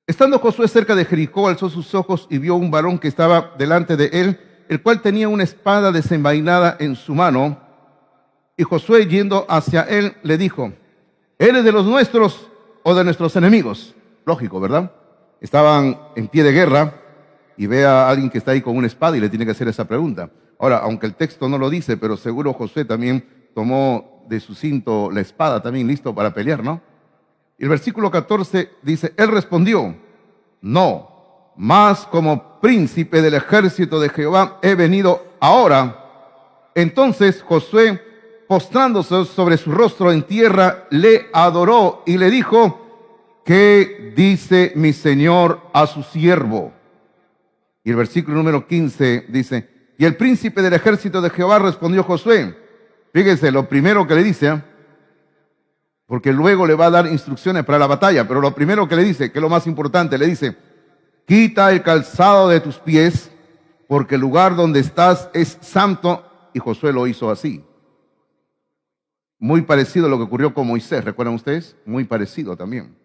estando Josué cerca de Jericó, alzó sus ojos y vio un varón que estaba delante de él, el cual tenía una espada desenvainada en su mano. Y Josué, yendo hacia él, le dijo: ¿eres de los nuestros o de nuestros enemigos? Lógico, ¿verdad? Estaban en pie de guerra y ve a alguien que está ahí con una espada y le tiene que hacer esa pregunta. Ahora, aunque el texto no lo dice, pero seguro Josué también tomó de su cinto la espada, también listo para pelear, ¿no? Y el versículo 14 dice: él respondió: no, mas como príncipe del ejército de Jehová he venido ahora. Entonces Josué, postrándose sobre su rostro en tierra, le adoró y le dijo: ¿qué dice mi señor a su siervo? Y el versículo número 15 dice: y el príncipe del ejército de Jehová respondió a Josué. Fíjese lo primero que le dice, porque luego le va a dar instrucciones para la batalla, pero lo primero que le dice, que es lo más importante, le dice: quita el calzado de tus pies, porque el lugar donde estás es santo. Y Josué lo hizo así. Muy parecido a lo que ocurrió con Moisés, ¿recuerdan ustedes? Muy parecido también.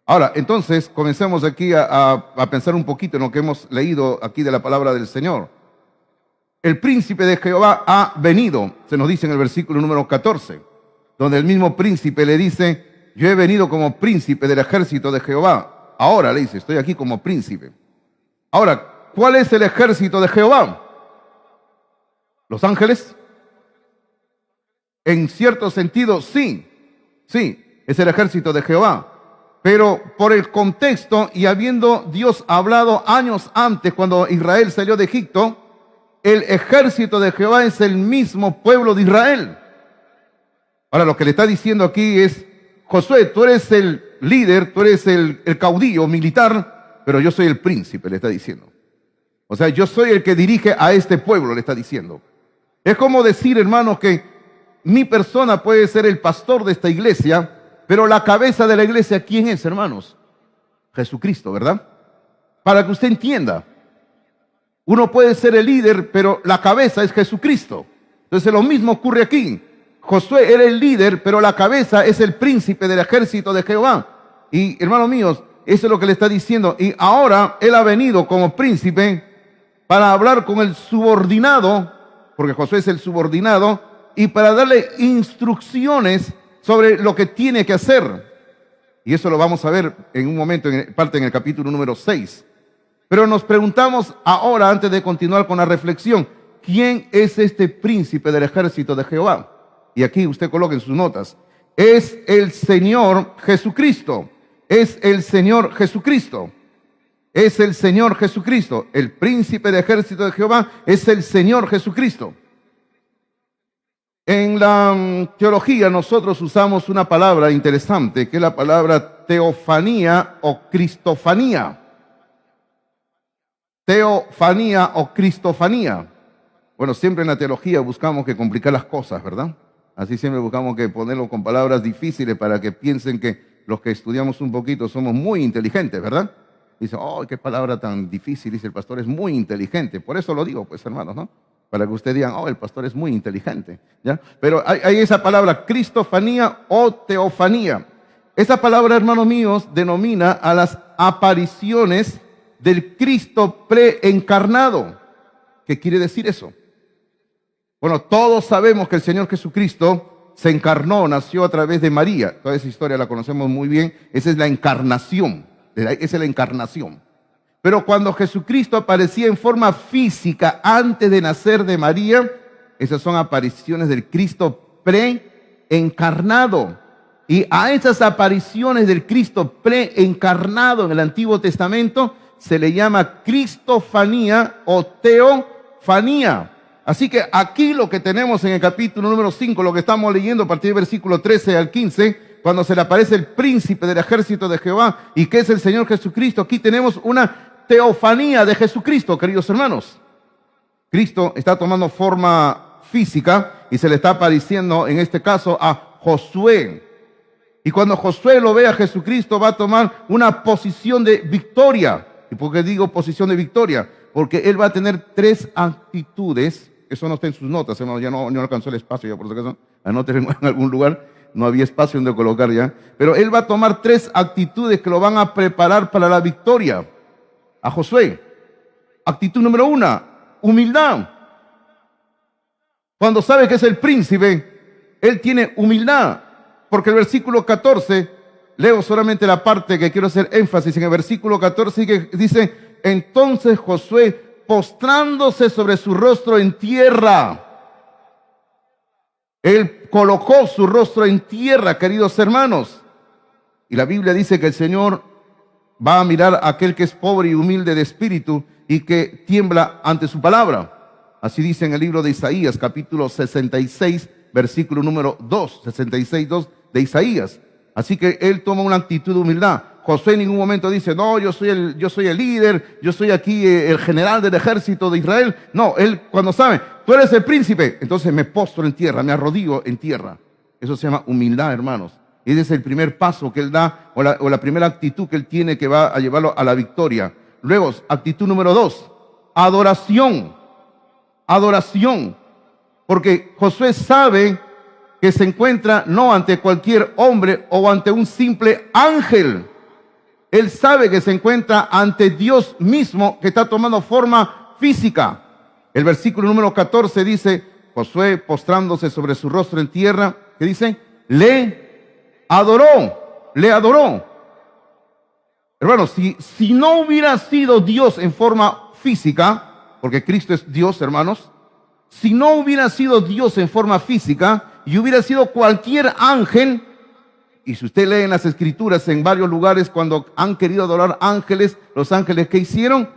Ahora, entonces, comencemos aquí a pensar un poquito en lo que hemos leído aquí de la palabra del Señor. El príncipe de Jehová ha venido, se nos dice en el versículo número 14, donde el mismo príncipe le dice: yo he venido como príncipe del ejército de Jehová. Ahora le dice: estoy aquí como príncipe. Ahora, ¿cuál es el ejército de Jehová? ¿Los ángeles? En cierto sentido, sí, es el ejército de Jehová. Pero por el contexto y habiendo Dios hablado años antes, cuando Israel salió de Egipto, el ejército de Jehová es el mismo pueblo de Israel. Ahora lo que le está diciendo aquí es: Josué, tú eres el líder, tú eres el caudillo militar, pero yo soy el príncipe, le está diciendo. O sea, yo soy el que dirige a este pueblo, le está diciendo. Es como decir, hermanos, que mi persona puede ser el pastor de esta iglesia, pero la cabeza de la iglesia, ¿quién es, hermanos? Jesucristo, ¿verdad? Para que usted entienda. Uno puede ser el líder, pero la cabeza es Jesucristo. Entonces lo mismo ocurre aquí. Josué era el líder, pero la cabeza es el príncipe del ejército de Jehová. Y hermanos míos, eso es lo que le está diciendo. Y ahora él ha venido como príncipe para hablar con el subordinado, porque Josué es el subordinado, y para darle instrucciones sobre lo que tiene que hacer. Y eso lo vamos a ver en un momento, parte en el capítulo número 6. Pero nos preguntamos ahora, antes de continuar con la reflexión, ¿quién es este príncipe del ejército de Jehová? Y aquí usted coloca en sus notas: es el Señor Jesucristo. Es el Señor Jesucristo. Es el Señor Jesucristo. El príncipe de ejército de Jehová es el Señor Jesucristo. En la teología nosotros usamos una palabra interesante, que es la palabra teofanía o cristofanía. Teofanía o cristofanía. Bueno, siempre en la teología buscamos que complicar las cosas, ¿verdad? Así siempre buscamos que ponerlo con palabras difíciles para que piensen que los que estudiamos un poquito somos muy inteligentes, ¿verdad? Dicen, oh, qué palabra tan difícil, dice el pastor, es muy inteligente. Por eso lo digo, pues, hermanos, ¿no? Para que ustedes digan, oh, el pastor es muy inteligente, ¿ya? Pero hay esa palabra, cristofanía o teofanía. Esa palabra, hermanos míos, denomina a las apariciones del Cristo preencarnado. ¿Qué quiere decir eso? Bueno, todos sabemos que el Señor Jesucristo se encarnó, nació a través de María. Toda esa historia la conocemos muy bien. Esa es la encarnación. Esa es la encarnación. Pero cuando Jesucristo aparecía en forma física antes de nacer de María, esas son apariciones del Cristo preencarnado. Y a esas apariciones del Cristo preencarnado en el Antiguo Testamento se le llama cristofanía o teofanía. Así que aquí lo que tenemos en el capítulo número 5, lo que estamos leyendo a partir del versículo 13 al 15, cuando se le aparece el príncipe del ejército de Jehová y que es el Señor Jesucristo, aquí tenemos una teofanía de Jesucristo, queridos hermanos. Cristo está tomando forma física y se le está apareciendo, en este caso, a Josué. Y cuando Josué lo ve a Jesucristo, va a tomar una posición de victoria. ¿Y por qué digo posición de victoria? Porque él va a tener 3 actitudes. Eso no está en sus notas, hermano, ya no alcanzó el espacio, ya por si acaso, anótenlo en algún lugar, no había espacio donde colocar ya. Pero él va a tomar 3 actitudes que lo van a preparar para la victoria a Josué. Actitud número 1, humildad. Cuando sabe que es el príncipe, él tiene humildad, porque el versículo 14, leo solamente la parte que quiero hacer énfasis, en el versículo 14 que dice, entonces Josué, postrándose sobre su rostro en tierra. Él colocó su rostro en tierra, queridos hermanos. Y la Biblia dice que el Señor va a mirar a aquel que es pobre y humilde de espíritu y que tiembla ante su palabra. Así dice en el libro de Isaías, capítulo 66, versículo número 2, 66:2 de Isaías. Así que él toma una actitud de humildad. Josué en ningún momento dice, no, yo soy el líder, yo soy aquí el general del ejército de Israel. No, él cuando sabe, tú eres el príncipe, entonces me postro en tierra, me arrodillo en tierra. Eso se llama humildad, hermanos. Ese es el primer paso que él da, o la primera actitud que él tiene que va a llevarlo a la victoria. Luego, actitud número 2, adoración. Adoración. Porque Josué sabe que se encuentra no ante cualquier hombre o ante un simple ángel. Él sabe que se encuentra ante Dios mismo que está tomando forma física. El versículo número 14 dice, Josué postrándose sobre su rostro en tierra, ¿qué dice? Le adoró, le adoró. Hermanos, si no hubiera sido Dios en forma física, porque Cristo es Dios, hermanos, si no hubiera sido Dios en forma física y hubiera sido cualquier ángel, y si usted lee en las escrituras en varios lugares cuando han querido adorar ángeles, los ángeles ¿qué hicieron?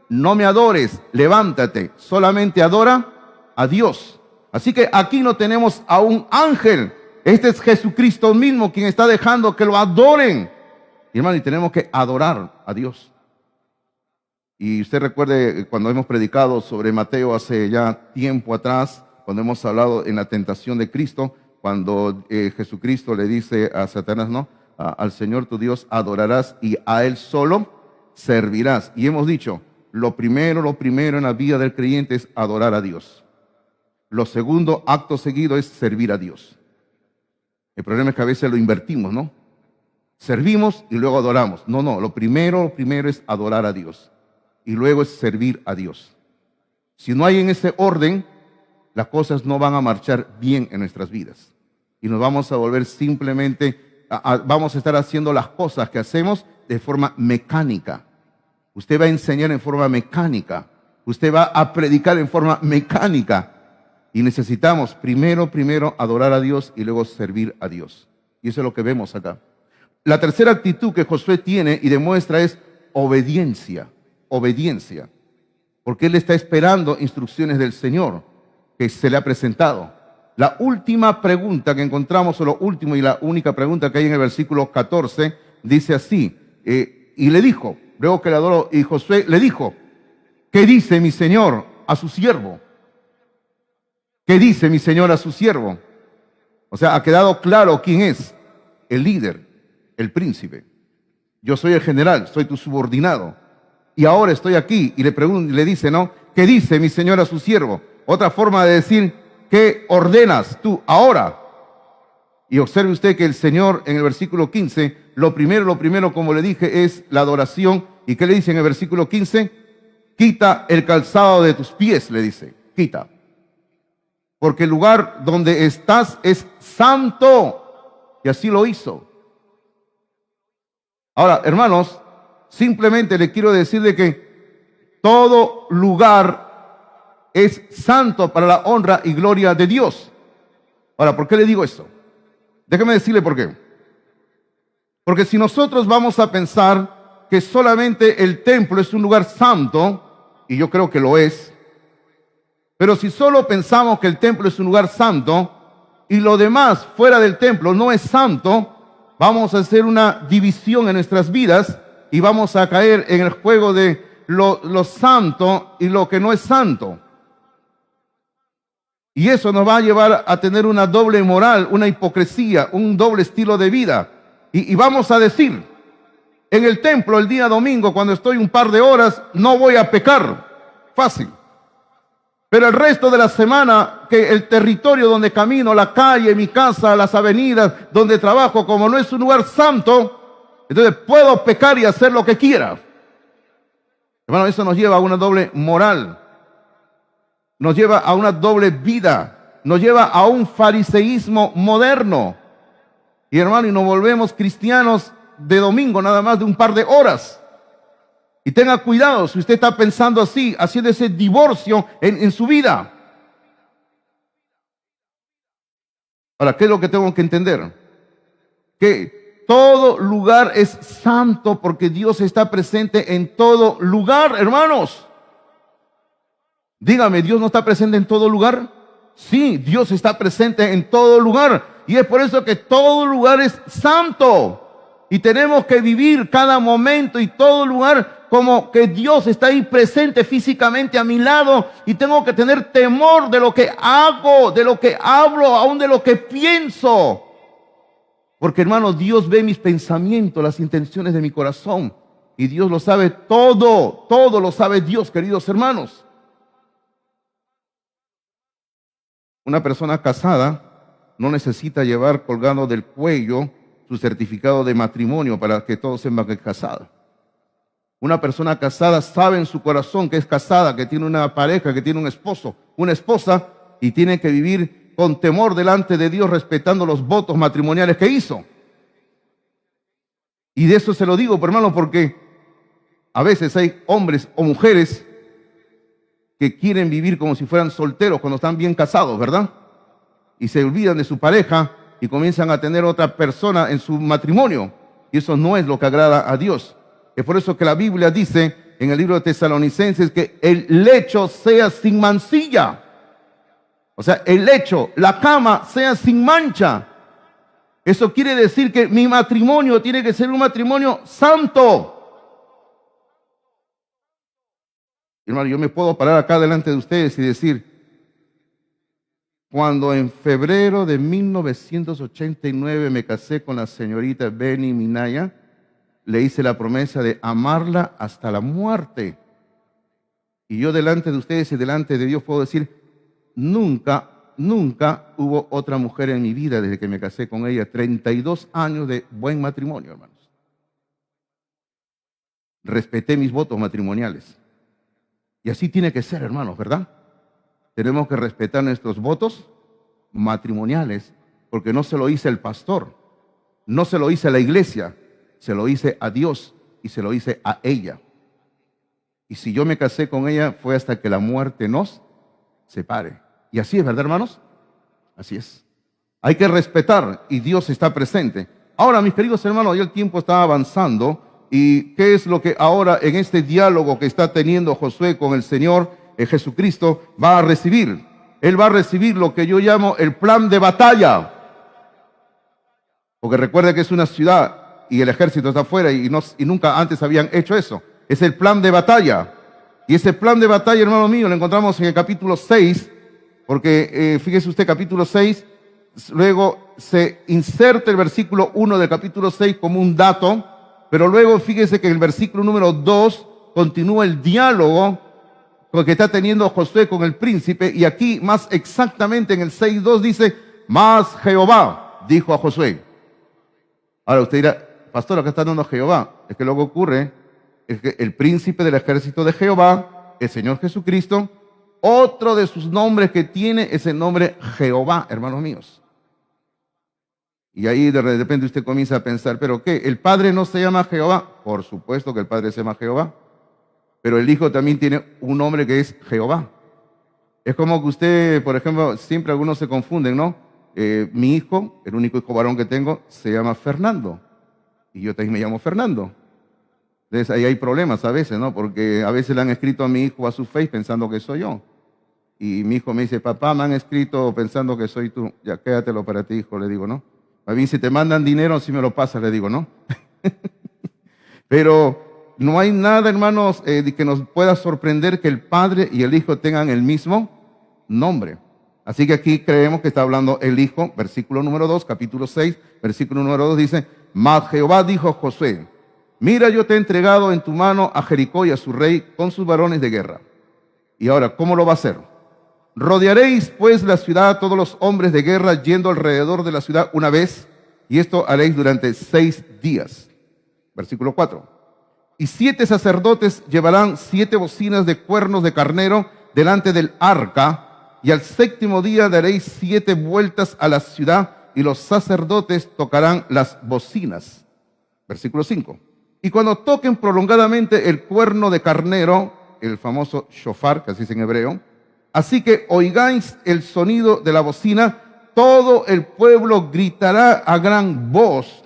No me adores, levántate, solamente adora a Dios. Así que aquí no tenemos a un ángel, este es Jesucristo mismo quien está dejando que lo adoren. Y hermano, y tenemos que adorar a Dios. Y usted recuerde cuando hemos predicado sobre Mateo hace ya tiempo atrás, cuando hemos hablado en la tentación de Cristo, cuando Jesucristo le dice a Satanás, no, al Señor tu Dios adorarás y a Él solo servirás. Y hemos dicho, lo primero en la vida del creyente es adorar a Dios. Lo segundo, acto seguido, es servir a Dios. El problema es que a veces lo invertimos, ¿no? Servimos y luego adoramos. No, lo primero es adorar a Dios. Y luego es servir a Dios. Si no hay en ese orden, las cosas no van a marchar bien en nuestras vidas. Y nos vamos a volver simplemente, vamos a estar haciendo las cosas que hacemos de forma mecánica. Usted va a enseñar en forma mecánica. Usted va a predicar en forma mecánica. Y necesitamos primero adorar a Dios y luego servir a Dios. Y eso es lo que vemos acá. La tercera actitud que Josué tiene y demuestra es obediencia. Obediencia. Porque él está esperando instrucciones del Señor que se le ha presentado. La última pregunta que encontramos, o lo último y la única pregunta que hay en el versículo 14, dice así, y le dijo, luego que le adoró, y Josué le dijo, ¿qué dice mi Señor a su siervo? ¿Qué dice mi Señor a su siervo? O sea, ha quedado claro quién es el líder, el príncipe. Yo soy el general, soy tu subordinado. Y ahora estoy aquí y le pregunta, le dice, ¿no? ¿Qué dice mi Señor a su siervo? Otra forma de decir, ¿qué ordenas tú ahora? Y observe usted que el Señor en el versículo 15, lo primero, como le dije, es la adoración. ¿Y qué le dice en el versículo 15? Quita el calzado de tus pies, le dice, quita. Porque el lugar donde estás es santo. Y así lo hizo. Ahora, hermanos, simplemente le quiero decir de que todo lugar es santo para la honra y gloria de Dios. Ahora, ¿por qué le digo esto? Déjeme decirle por qué. Porque si nosotros vamos a pensar que solamente el templo es un lugar santo, y yo creo que lo es, pero si solo pensamos que el templo es un lugar santo y lo demás fuera del templo no es santo, vamos a hacer una división en nuestras vidas y vamos a caer en el juego de lo santo y lo que no es santo. Y eso nos va a llevar a tener una doble moral, una hipocresía, un doble estilo de vida. Y vamos a decir, en el templo el día domingo, cuando estoy un par de horas, no voy a pecar. Fácil. Pero el resto de la semana, que el territorio donde camino, la calle, mi casa, las avenidas, donde trabajo, como no es un lugar santo, entonces puedo pecar y hacer lo que quiera. Hermano, eso nos lleva a una doble moral. Nos lleva a una doble vida. Nos lleva a un fariseísmo moderno. Y hermano, y nos volvemos cristianos de domingo, nada más de un par de horas. Y tenga cuidado si usted está pensando así, haciendo ese divorcio en su vida. Ahora, ¿qué es lo que tengo que entender? Que todo lugar es santo porque Dios está presente en todo lugar, hermanos. Dígame, ¿Dios no está presente en todo lugar? Sí, Dios está presente en todo lugar. Y es por eso que todo lugar es santo. Y tenemos que vivir cada momento y todo lugar como que Dios está ahí presente físicamente a mi lado. Y tengo que tener temor de lo que hago, de lo que hablo, aún de lo que pienso. Porque hermano, Dios ve mis pensamientos, las intenciones de mi corazón. Y Dios lo sabe todo, todo lo sabe Dios, queridos hermanos. Una persona casada no necesita llevar colgado del cuello su certificado de matrimonio para que todos sepan que es casada. Una persona casada sabe en su corazón que es casada, que tiene una pareja, que tiene un esposo, una esposa, y tiene que vivir con temor delante de Dios, respetando los votos matrimoniales que hizo. Y de eso se lo digo, hermano, porque a veces hay hombres o mujeres que quieren vivir como si fueran solteros cuando están bien casados, ¿verdad? Y se olvidan de su pareja y comienzan a tener otra persona en su matrimonio. Y eso no es lo que agrada a Dios. Es por eso que la Biblia dice en el libro de Tesalonicenses que el lecho sea sin mancilla. O sea, el lecho, la cama sea sin mancha. Eso quiere decir que mi matrimonio tiene que ser un matrimonio santo. Hermano, yo me puedo parar acá delante de ustedes y decir, cuando en febrero de 1989 me casé con la señorita Beni Minaya, le hice la promesa de amarla hasta la muerte. Y yo delante de ustedes y delante de Dios puedo decir, nunca hubo otra mujer en mi vida desde que me casé con ella. 32 años de buen matrimonio, hermanos. Respeté mis votos matrimoniales. Y así tiene que ser, hermanos, ¿verdad? Tenemos que respetar nuestros votos matrimoniales, porque no se lo hice el pastor, no se lo hice a la iglesia, se lo hice a Dios y se lo hice a ella. Y si yo me casé con ella fue hasta que la muerte nos separe. Y así es, ¿verdad, hermanos? Así es. Hay que respetar y Dios está presente. Ahora, mis queridos hermanos, ya el tiempo está avanzando. ¿Y qué es lo que ahora en este diálogo que está teniendo Josué con el Señor Jesucristo va a recibir? Él va a recibir lo que yo llamo el plan de batalla. Porque recuerda que es una ciudad y el ejército está afuera y nunca antes habían hecho eso. Es el plan de batalla. Y ese plan de batalla, hermano mío, lo encontramos en el capítulo 6, porque fíjese usted, capítulo 6, luego se inserta el versículo 1 del capítulo 6 como un dato, pero luego fíjese que en el versículo número 2 continúa el diálogo que está teniendo Josué con el príncipe, y aquí más exactamente en el 6:2 dice, mas Jehová dijo a Josué. Ahora usted dirá, pastor, acá está dando Jehová. Es que lo que ocurre es que el príncipe del ejército de Jehová, el Señor Jesucristo, otro de sus nombres que tiene es el nombre Jehová, hermanos míos. Y ahí de repente usted comienza a pensar, ¿pero qué? ¿El Padre no se llama Jehová? Por supuesto que el Padre se llama Jehová. Pero el Hijo también tiene un nombre que es Jehová. Es como que usted, por ejemplo, siempre algunos se confunden, ¿no? Mi hijo, el único hijo varón que tengo, se llama Fernando. Y yo también me llamo Fernando. Entonces ahí hay problemas a veces, ¿no? Porque a veces le han escrito a mi hijo a su face pensando que soy yo. Y mi hijo me dice, papá, me han escrito pensando que soy tú. Ya, quédatelo para ti, hijo, le digo, ¿no? A mí si te mandan dinero, si me lo pasas, le digo, ¿no? Pero no hay nada, hermanos, que nos pueda sorprender que el Padre y el Hijo tengan el mismo nombre. Así que aquí creemos que está hablando el Hijo, versículo número 2, capítulo 6, versículo número 2 dice, mas Jehová dijo a Josué, mira, yo te he entregado en tu mano a Jericó y a su rey con sus varones de guerra. Y ahora, ¿cómo lo va a hacer? Rodearéis pues la ciudad, todos los hombres de guerra, yendo alrededor de la ciudad una vez, y esto haréis durante 6 días. Versículo 4. Y 7 sacerdotes llevarán 7 bocinas de cuernos de carnero delante del arca, y al 7º día daréis 7 vueltas a la ciudad, y los sacerdotes tocarán las bocinas. Versículo 5. Y cuando toquen prolongadamente el cuerno de carnero, el famoso shofar, que así es en hebreo, así que oigáis el sonido de la bocina, todo el pueblo gritará a gran voz,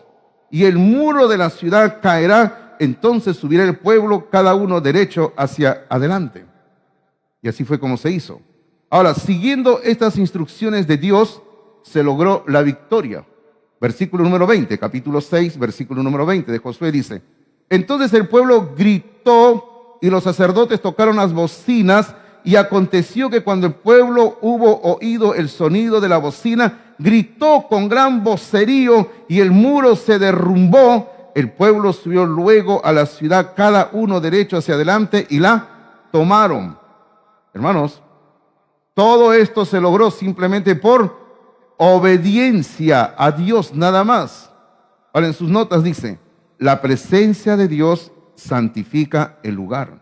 y el muro de la ciudad caerá, entonces subirá el pueblo, cada uno derecho hacia adelante. Y así fue como se hizo. Ahora, siguiendo estas instrucciones de Dios, se logró la victoria. Versículo número 20, capítulo 6, versículo número 20 de Josué dice, entonces el pueblo gritó y los sacerdotes tocaron las bocinas, y aconteció que cuando el pueblo hubo oído el sonido de la bocina, gritó con gran vocerío y el muro se derrumbó. El pueblo subió luego a la ciudad, cada uno derecho hacia adelante, y la tomaron. Hermanos, todo esto se logró simplemente por obediencia a Dios, nada más. Ahora en sus notas dice, la presencia de Dios santifica el lugar.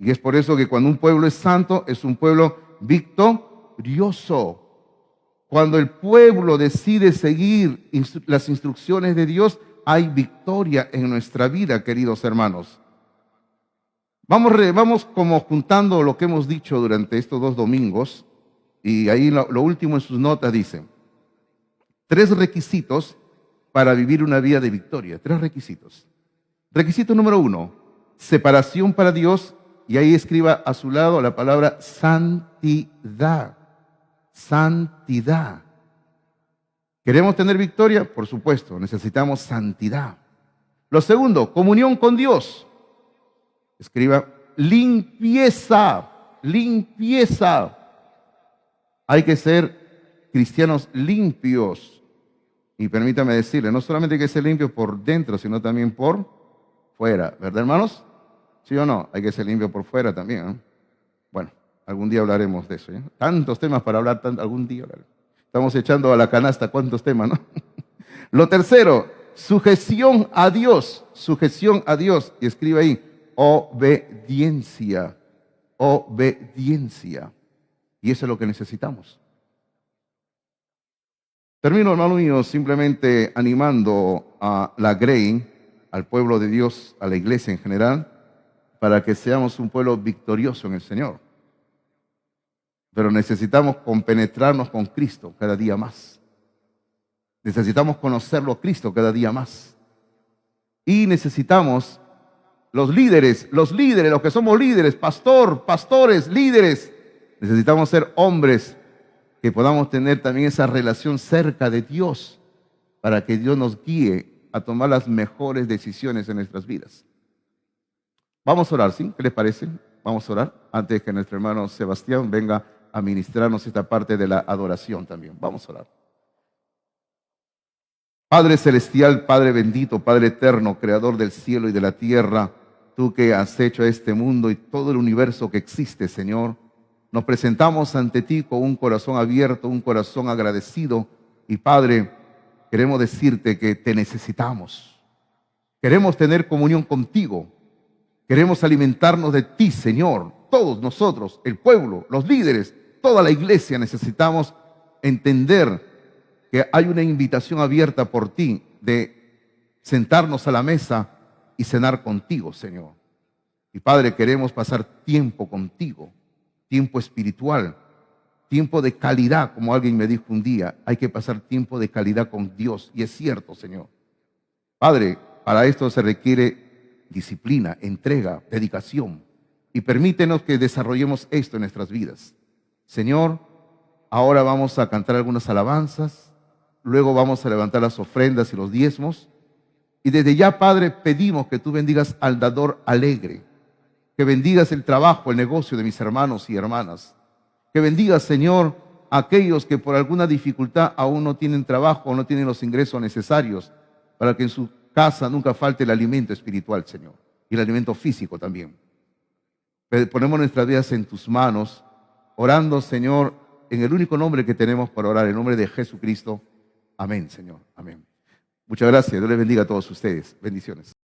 Y es por eso que cuando un pueblo es santo, es un pueblo victorioso. Cuando el pueblo decide seguir las instrucciones de Dios, hay victoria en nuestra vida, queridos hermanos. Vamos como juntando lo que hemos dicho durante estos 2 domingos, y ahí lo último en sus notas dice, 3 requisitos para vivir una vida de victoria. 3 requisitos. Requisito número 1, separación para Dios. Y ahí escriba a su lado la palabra santidad. Santidad. ¿Queremos tener victoria? Por supuesto, necesitamos santidad. Lo segundo, comunión con Dios. Escriba limpieza. Limpieza. Hay que ser cristianos limpios. Y permítame decirle, no solamente hay que ser limpios por dentro, sino también por fuera. ¿Verdad, hermanos? ¿Sí o no? Hay que ser limpio por fuera también, ¿no? Bueno, algún día hablaremos de eso, ¿ya? Tantos temas para hablar, algún día hablaremos. Estamos echando a la canasta cuántos temas, ¿no? Lo tercero, sujeción a Dios. Sujeción a Dios. Y escribe ahí, obediencia. Obediencia. Y eso es lo que necesitamos. Termino, hermano mío, simplemente animando a la Grey, al pueblo de Dios, a la iglesia en general, para que seamos un pueblo victorioso en el Señor. pero necesitamos compenetrarnos con Cristo cada día más. Necesitamos conocerlo a Cristo cada día más. Y necesitamos los líderes, los que somos líderes, pastores, líderes. Necesitamos ser hombres que podamos tener también esa relación cerca de Dios para que Dios nos guíe a tomar las mejores decisiones en nuestras vidas. Vamos a orar, ¿sí? ¿Qué les parece? Vamos a orar antes de que nuestro hermano Sebastián venga a ministrarnos esta parte de la adoración también. Vamos a orar. Padre celestial, Padre bendito, Padre eterno, creador del cielo y de la tierra, tú que has hecho este mundo y todo el universo que existe, Señor, nos presentamos ante ti con un corazón abierto, un corazón agradecido. Y Padre, queremos decirte que te necesitamos. Queremos tener comunión contigo. Queremos alimentarnos de ti, Señor. Todos nosotros, el pueblo, los líderes, toda la iglesia necesitamos entender que hay una invitación abierta por ti de sentarnos a la mesa y cenar contigo, Señor. Y Padre, queremos pasar tiempo contigo, tiempo espiritual, tiempo de calidad, como alguien me dijo un día, hay que pasar tiempo de calidad con Dios, y es cierto, Señor. Padre, para esto se requiere disciplina, entrega, dedicación, y permítenos que desarrollemos esto en nuestras vidas. Señor, ahora vamos a cantar algunas alabanzas, luego vamos a levantar las ofrendas y los diezmos, y desde ya, Padre, pedimos que tú bendigas al dador alegre, que bendigas el trabajo, el negocio de mis hermanos y hermanas. Que bendigas, Señor, a aquellos que por alguna dificultad aún no tienen trabajo o no tienen los ingresos necesarios para que en su casa nunca falte el alimento espiritual, Señor, y el alimento físico también. Ponemos nuestras vidas en tus manos, orando, Señor, en el único nombre que tenemos para orar, el nombre de Jesucristo. Amén, Señor. Amén. Muchas gracias. Dios les bendiga a todos ustedes. Bendiciones.